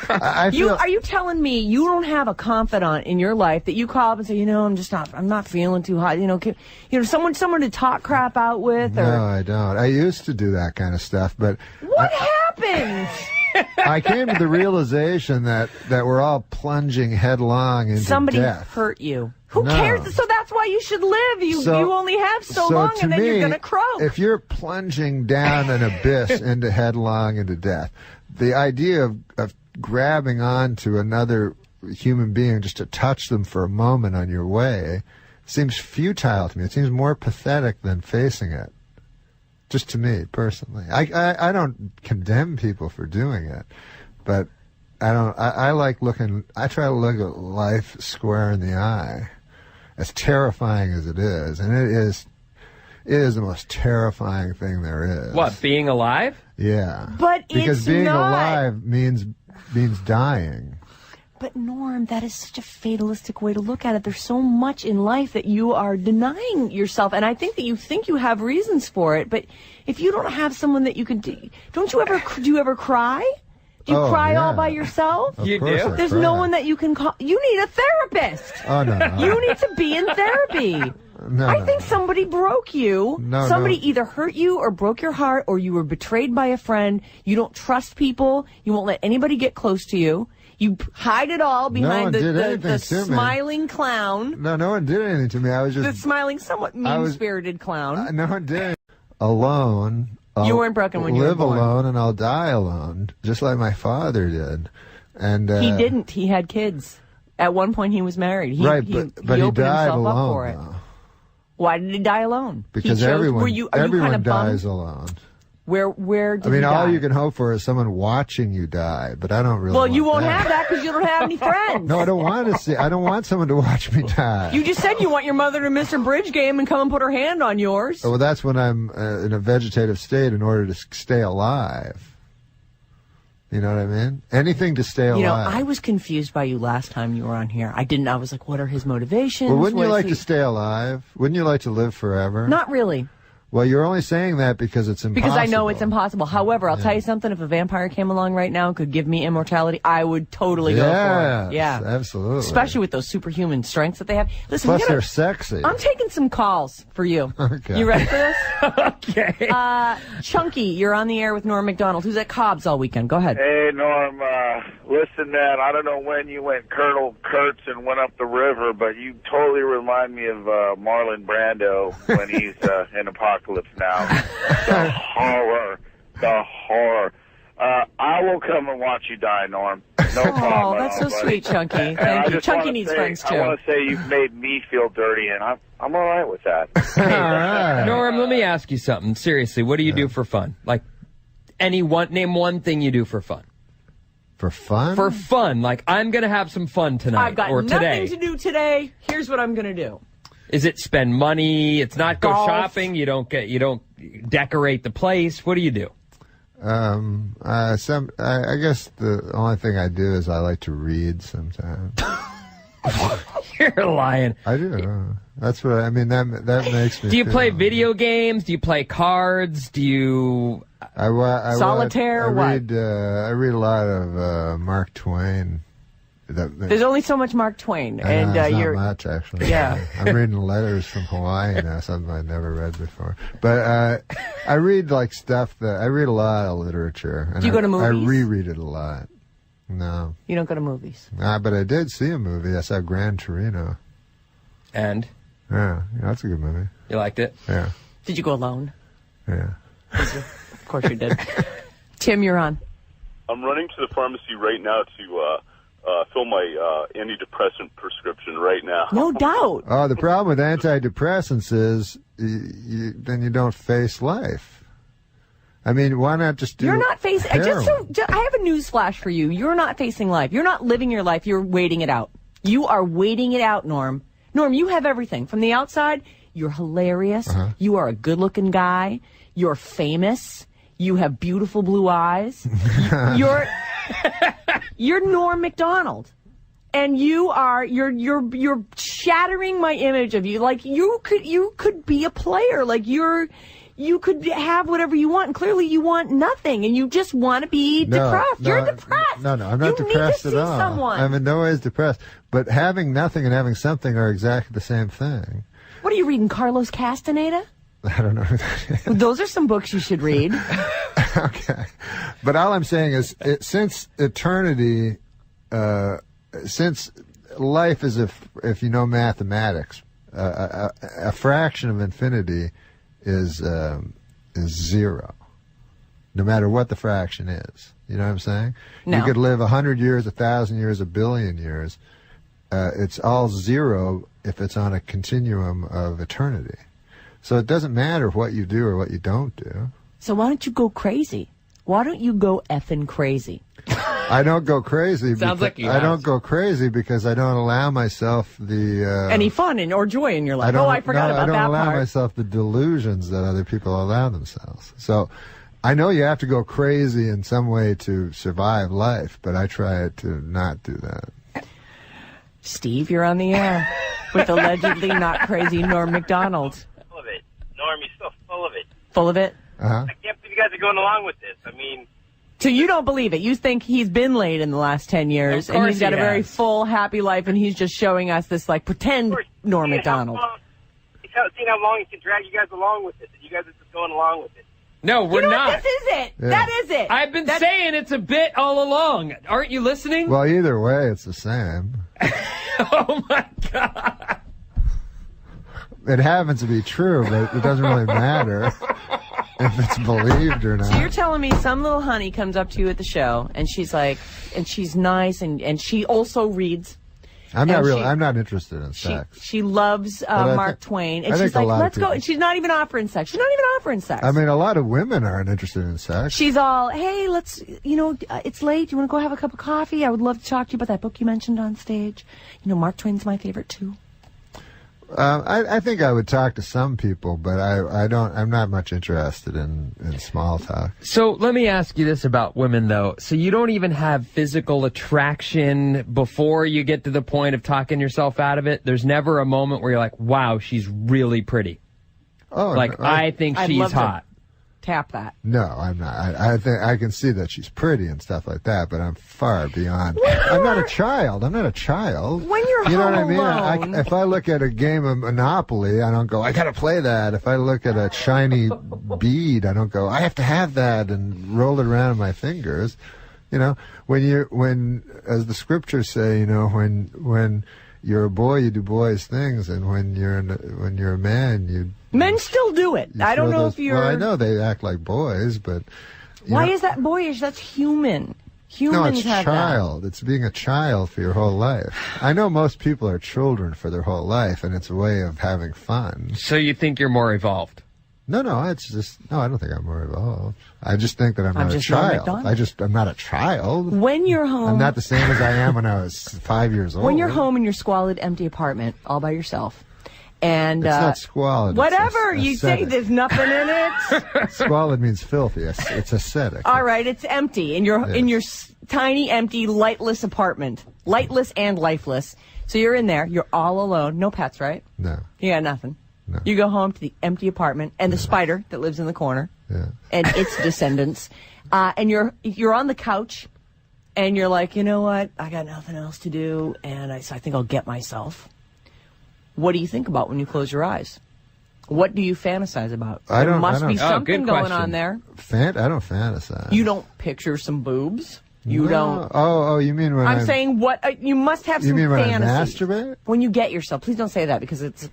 Are you telling me you don't have a confidant in your life that you call up and say, I'm not feeling too hot. Someone to talk crap out with? Or... No, I don't. I used to do that kind of stuff, but what happened? I came to the realization that we're all plunging headlong into Somebody death. hurt you. Who cares? So that's why you should live. You only have so long, and then you're going to croak. If you're plunging down an abyss into headlong into death, the idea of grabbing onto another human being just to touch them for a moment on your way seems futile to me. It seems more pathetic than facing it. Just to me, personally. I don't condemn people for doing it, but I try to look at life square in the eye, as terrifying as it is, and it is the most terrifying thing there is. What, being alive? Yeah. But because it's being not. alive means dying. But Norm, that is such a fatalistic way to look at it. There's so much in life that you are denying yourself, and I think that you think you have reasons for it. But if you don't have someone that you can, do you ever cry? Do you cry all by yourself? You do. There's no one that you can call. You need a therapist. Oh no. You need to be in therapy. I think somebody broke you. Somebody either hurt you or broke your heart, or you were betrayed by a friend. You don't trust people. You won't let anybody get close to you. You hide it all behind the smiling clown. No one did anything to me. I was just the smiling, somewhat mean-spirited clown. No one did. Alone. You weren't broken when you were born. Live alone and I'll die alone, just like my father did. And he didn't. He had kids. At one point, he was married. But he he opened died himself alone. Up for it. Why did he die alone? Because everyone dies alone. Where did he die? All you can hope for is someone watching you die, but I don't really. Well, you won't have that because you don't have any friends. No, I don't want to see. I don't want someone to watch me die. You just said you want your mother to miss her bridge game and come and put her hand on yours. Well, that's when I'm in a vegetative state in order to stay alive. You know what I mean? Anything to stay alive. I was confused by you last time you were on here. I was like, what are his motivations? Well, wouldn't you like to stay alive? Wouldn't you like to live forever? Not really. Well, you're only saying that because it's impossible. Because I know it's impossible. However, I'll tell you something. If a vampire came along right now and could give me immortality, I would totally go for it. Yeah, absolutely. Especially with those superhuman strengths that they have. Listen, plus they're sexy. I'm taking some calls for you. Okay. You ready for this? Okay. Chunky, you're on the air with Norm MacDonald, who's at Cobb's all weekend. Go ahead. Hey, Norm. Listen, man, I don't know when you went Colonel Kurtz and went up the river, but you totally remind me of Marlon Brando when he's in Apocalypse Now. The horror. The horror. I will come and watch you die, Norm. No problem. Oh, that's so sweet, Chunky. Thank you. Chunky needs friends, too. I want to say you've made me feel dirty, and I'm all right with that. All right. Norm, let me ask you something. Seriously, what do you do for fun? Like, name one thing you do for fun. For fun? For fun. Like, I'm going to have some fun tonight I've got or today. nothing to do today. Here's what I'm going to do. Is it spend money? It's not go Golf. shopping. You don't decorate the place. What do you do? I guess the only thing I do is I like to read sometimes. You're lying. I do. That's what I mean. That makes me. Do you feel play video games? Do you play cards? Do you solitaire? I read a lot of Mark Twain. There's only so much Mark Twain, and not you're much actually. Yeah. I'm reading letters from Hawaii now, something I've never read before. But I read like stuff that I read a lot of literature. And Do you go to movies? I reread it a lot. No. You don't go to movies. But I did see a movie. I saw Gran Torino. And? Yeah, that's a good movie. You liked it? Yeah. Did you go alone? Yeah. Of course you did. Tim, you're on. I'm running to the pharmacy right now to fill my antidepressant prescription right now. No doubt. Oh, the problem with antidepressants is then you don't face life. I mean, why not just do You're not facing. I heroin? have a news flash for you. You're not facing life. You're not living your life. You're waiting it out. You are waiting it out, Norm. Norm, you have everything. From the outside, you're hilarious. You are a good-looking guy. You're famous. You have beautiful blue eyes. You're Norm MacDonald. And you're shattering my image of you. Like you could be a player. Like you could have whatever you want, and clearly you want nothing, and you just want to be depressed. You're depressed. No, I'm not depressed at all. Someone. I'm in no ways depressed. But having nothing and having something are exactly the same thing. What are you reading, Carlos Castaneda? I don't know who that is. Those are some books you should read. Okay. But all I'm saying is, since eternity, since life is, if you know mathematics, a fraction of infinity is zero, no matter what the fraction is. You know what I'm saying? No. You could live 100 years, 1,000 years, 1 billion years. It's all zero if it's on a continuum of eternity. So it doesn't matter what you do or what you don't do. So why don't you go crazy? Why don't you go effing crazy? I don't go crazy. Sounds like you I don't go crazy because I don't allow myself the any fun or joy in your life. I forgot about that part. I don't allow myself the delusions that other people allow themselves. So I know you have to go crazy in some way to survive life, but I try to not do that. Steve, you're on the air with allegedly not crazy Norm MacDonald. Full of it. Norm, you're still full of it. Full of it? Uh-huh. I can't believe you guys are going along with this. I mean... So you don't believe it. You think he's been laid in the last 10 years, and he's got a very full, happy life, and he's just showing us this, like, pretend Norm MacDonald. He's seeing how long he can drag you guys along with this, and you guys are just going along with it. No, we're not. This is it. Yeah. That is it. I've been saying it's a bit all along. Aren't you listening? Well, either way, it's the same. Oh, my God. It happens to be true, but it doesn't really matter if it's believed or not. So you're telling me some little honey comes up to you at the show, and she's like, and she's nice, and she also reads. I'm not interested in sex. She loves Mark Twain, and she's like, let's go. And she's not even offering sex. She's not even offering sex. I mean, a lot of women aren't interested in sex. She's all, hey, let's, it's late. You want to go have a cup of coffee? I would love to talk to you about that book you mentioned on stage. Mark Twain's my favorite, too. I think I would talk to some people, but I'm not much interested in small talk. So let me ask you this about women, though. So you don't even have physical attraction before you get to the point of talking yourself out of it? There's never a moment where you're like, wow, she's really pretty. Oh, like, no, I think I'd she's love to hot. Tap that. No, I'm not. I think I can see that she's pretty and stuff like that, but I'm far beyond. I'm not a child. I'm not a child. When you're you know home what I mean? alone. If I look at a game of Monopoly, I don't go, I got to play that. If I look at a shiny bead, I don't go, I have to have that and roll it around in my fingers. You know, when as the scriptures say, you know, when you're a boy, you do boys' things, and when you're a man, you. Men still do it. I don't know if you're. Well, I know they act like boys, but. Why is that boyish? That's human. Humans no, it's have child. It's being a child for your whole life. I know most people are children for their whole life, and it's a way of having fun. So you think you're more evolved? No, it's just I don't think I'm more evolved. I just think that I'm not a just child. NormMacdonald. I'm not a child. When you're home, I'm not the same as I am when I was 5 years old. When you're home in your squalid, empty apartment, all by yourself, and it's not squalid. Whatever it's you say, there's nothing in it. Squalid means filthy. It's ascetic. All right, it's empty in your tiny, empty, lightless apartment, lightless and lifeless. So you're in there. You're all alone. No pets, right? No. You got nothing. No. You go home to the empty apartment and the spider that lives in the corner and its descendants, and you're on the couch, and you're like, you know what? I got nothing else to do, and so I think I'll get myself. What do you think about when you close your eyes? What do you fantasize about? There must be something going on there. I don't fantasize. You don't picture some boobs. You don't. Oh, you mean when I'm saying what? You must have some You mean when fantasy. I masturbate? When you get yourself. Please don't say that because it's.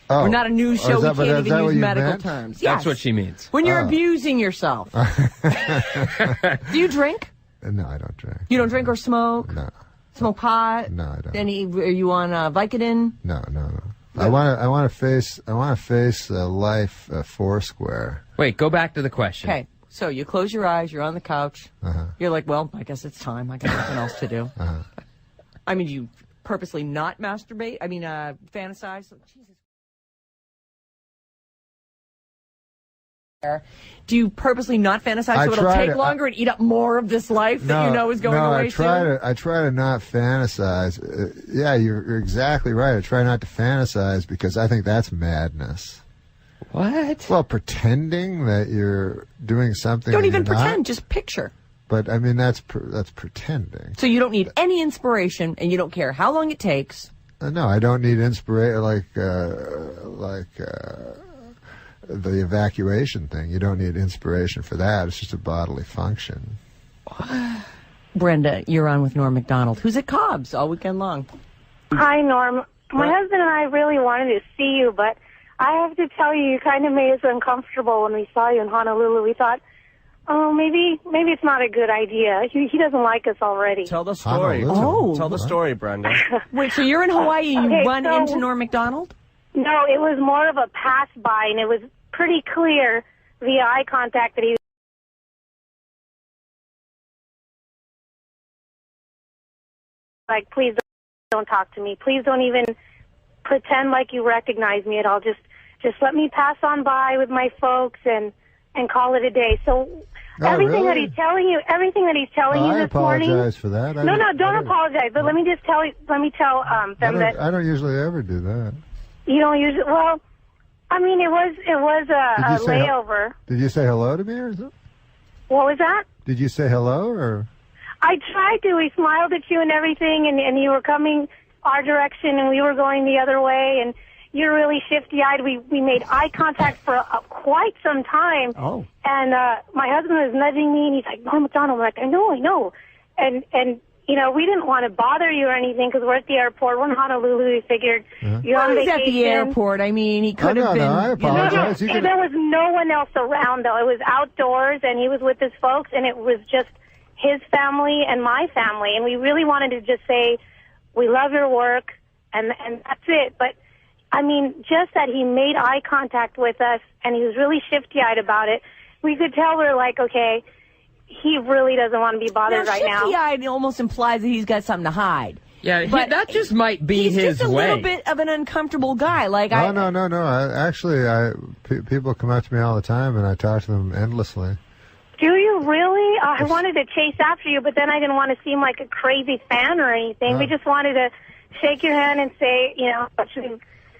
Oh. We're not a news show. Is that, We can't even use you medical meant? terms. That's Yes. what she means. When you're abusing yourself. Do you drink? No, I don't drink. You don't drink or smoke? No. Smoke pot? No, I don't. Are you on Vicodin? No. I want to face life foursquare. Wait, go back to the question. Okay. So you close your eyes. You're on the couch. You're like, well, I guess it's time. I got nothing else to do. I mean, do you purposely not masturbate? I mean, fantasize? Jesus. Do you purposely not fantasize so it'll take longer and eat up more of this life that you know is going away soon? I try to not fantasize. Yeah, you're exactly right. I try not to fantasize because I think that's madness. What? Well, pretending that you're doing something. Don't even you're pretend. not. Just picture. But I mean, that's pretending. So you don't need any inspiration, and you don't care how long it takes. No, I don't need inspiration like the evacuation thing. You don't need inspiration for that. It's just a bodily function. Brenda, you're on with NormMacdonald, who's at Cobb's all weekend long. Hi, Norm. My husband and I really wanted to see you, but I have to tell you, you kind of made us uncomfortable when we saw you in Honolulu. We thought, oh, maybe it's not a good idea. He doesn't like us already. Tell the story. Tell the story, Brenda. Wait, so you're in Hawaii and you Okay, run so- into NormMacdonald? No, it was more of a pass-by, and it was pretty clear via eye contact that he was like, please don't talk to me. Please don't even pretend like you recognize me at all. Just let me pass on by with my folks and call it a day. So everything that he's telling you, this morning. I apologize for that. No, don't apologize. But let me tell them that I don't usually ever do that. you don't usually. Well, I mean, it was a layover. Did you say hello to me or something? What was that? Did you say hello or? I tried to. We smiled at you and everything, and you were coming our direction, and we were going the other way, and you're really shifty-eyed. We made eye contact for quite some time. Oh. And my husband was nudging me, and he's like, "Norm MacDonald." I'm like, "I know." And you know, we didn't want to bother you or anything because we're at the airport. We're in Honolulu. We figured you're on He's vacation. at the airport. I mean, he could have been. No, I apologize. No, there was no one else around, though. It was outdoors, and he was with his folks, and it was just his family and my family. And we really wanted to just say, we love your work, and that's it. But, I mean, just that he made eye contact with us, and he was really shifty-eyed about it, we could tell we're like, okay, he really doesn't want to be bothered right now. Shifty-eyed almost implies that he's got something to hide. Yeah, But that just might be he's his just a way. little bit of an uncomfortable guy. Like No. People come up to me all the time, and I talk to them endlessly. Do you really? I wanted to chase after you, but then I didn't want to seem like a crazy fan or anything. We just wanted to shake your hand and say, you know,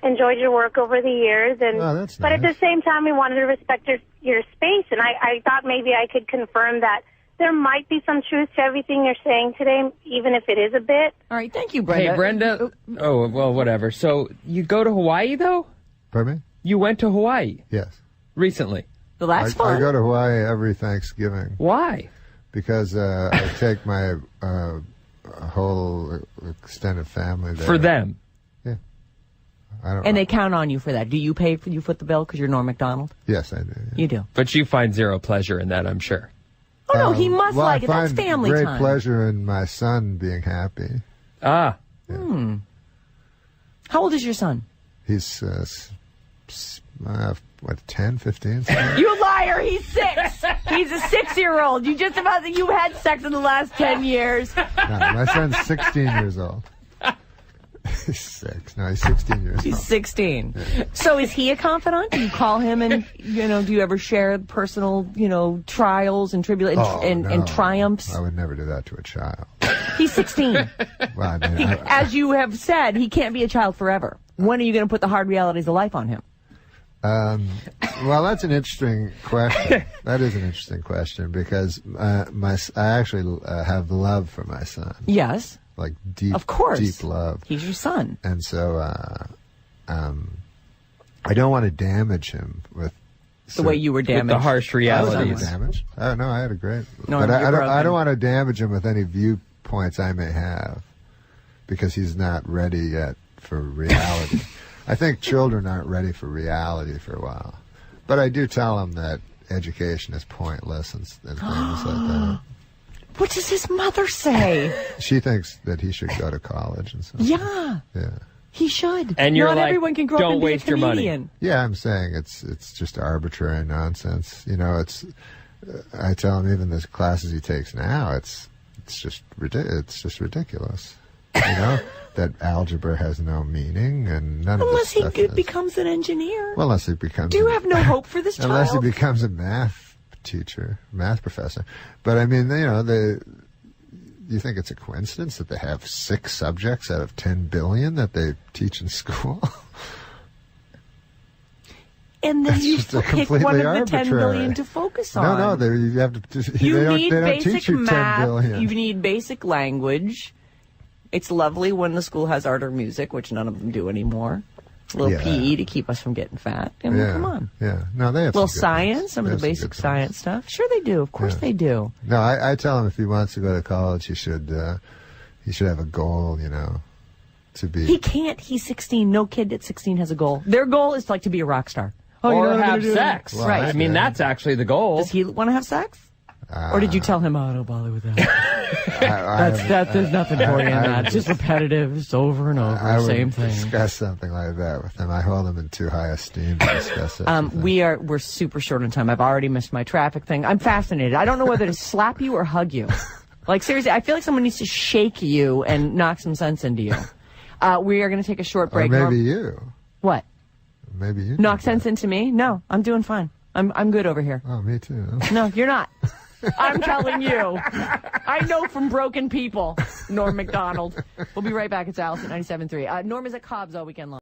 enjoyed your work over the years, and that's but at nice. the same time, we wanted to respect your space, and I thought maybe I could confirm that there might be some truth to everything you're saying today, even if it is a bit. All right, thank you, Brenda. Hey, Brenda. Oh, well, whatever. So you go to Hawaii, though? Pardon me? You went to Hawaii? Yes. Recently? Well, that's fun. I go to Hawaii every Thanksgiving. Why? Because I take my whole extended family there. For them? Yeah. I don't And they count on you for that. Do you pay for you foot the bill because you're Norm Macdonald? Yes, I do. Yeah. You do. But you find zero pleasure in that, I'm sure. Oh, no, he must well, like it. I That's find family great time. pleasure in my son being happy. Ah. Hmm. How old is your son? He's, 10, 15? Something? You liar! He's 6. He's a 6-year-old. You just about you had sex in the last 10 years. No, my son's 16 years old. He's 6. No, he's 16 years old. He's 16. Yeah. So is he a confidant? Do you call him and, do you ever share personal, trials and tribulations and triumphs? I would never do that to a child. He's 16. Well, I mean, As you have said, he can't be a child forever. When are you going to put the hard realities of life on him? Well, that's an interesting question. That is an interesting question because I actually have love for my son. Yes. Like deep, of course. Deep love. He's your son. And so I don't want to damage him with the way you were damaged. With the harsh realities. I was never damaged. No, I had a great... No, but I don't want to damage him with any viewpoints I may have because he's not ready yet for reality. I think children aren't ready for reality for a while. But I do tell them that education is pointless and things like that. What does his mother say? She thinks that he should go to college and stuff. Yeah. Yeah. He should. And you're Not like, everyone can grow up don't and be waste a your money. comedian. Yeah, I'm saying it's just arbitrary nonsense. It's I tell him even the classes he takes now, it's just ridiculous. That algebra has no meaning and none unless of this he stuff becomes an engineer. Well, unless he becomes. Do you have no hope for this child? Unless he becomes a math teacher, math professor. But I mean, you think it's a coincidence that they have 6 subjects out of 10 billion that they teach in school? And then you just pick one of the 10 billion to focus on. No, you have to. You they need don't basic teach you math. 10 billion. You need basic language. It's lovely when the school has art or music, which none of them do anymore. A little PE to keep us from getting fat. I mean, come on. Yeah. No, they have little some good science, ones. some of the basic science stuff. Sure they do. Of course they do. No, I tell him if he wants to go to college, he should have a goal, to be. He can't. He's 16. No kid at 16 has a goal. Their goal is to be a rock star. Or have sex. Well, right. I mean, that's actually the goal. Does he want to have sex? Or did you tell him, don't bother with that? There's nothing for you in that. It's just repetitive. It's over and over. Same thing. Discuss something like that with him. I hold him in too high esteem to discuss it. We're super short on time. I've already missed my traffic thing. I'm fascinated. I don't know whether to slap you or hug you. Like, seriously, I feel like someone needs to shake you and knock some sense into you. We are going to take a short break. Or maybe you. What? Maybe you. Knock sense into me? No, I'm doing fine. I'm good over here. Oh, me too. No, you're not. I'm telling you. I know from broken people. Norm Macdonald. We'll be right back. It's Alice at 97.3. Norm is at Cobb's all weekend long.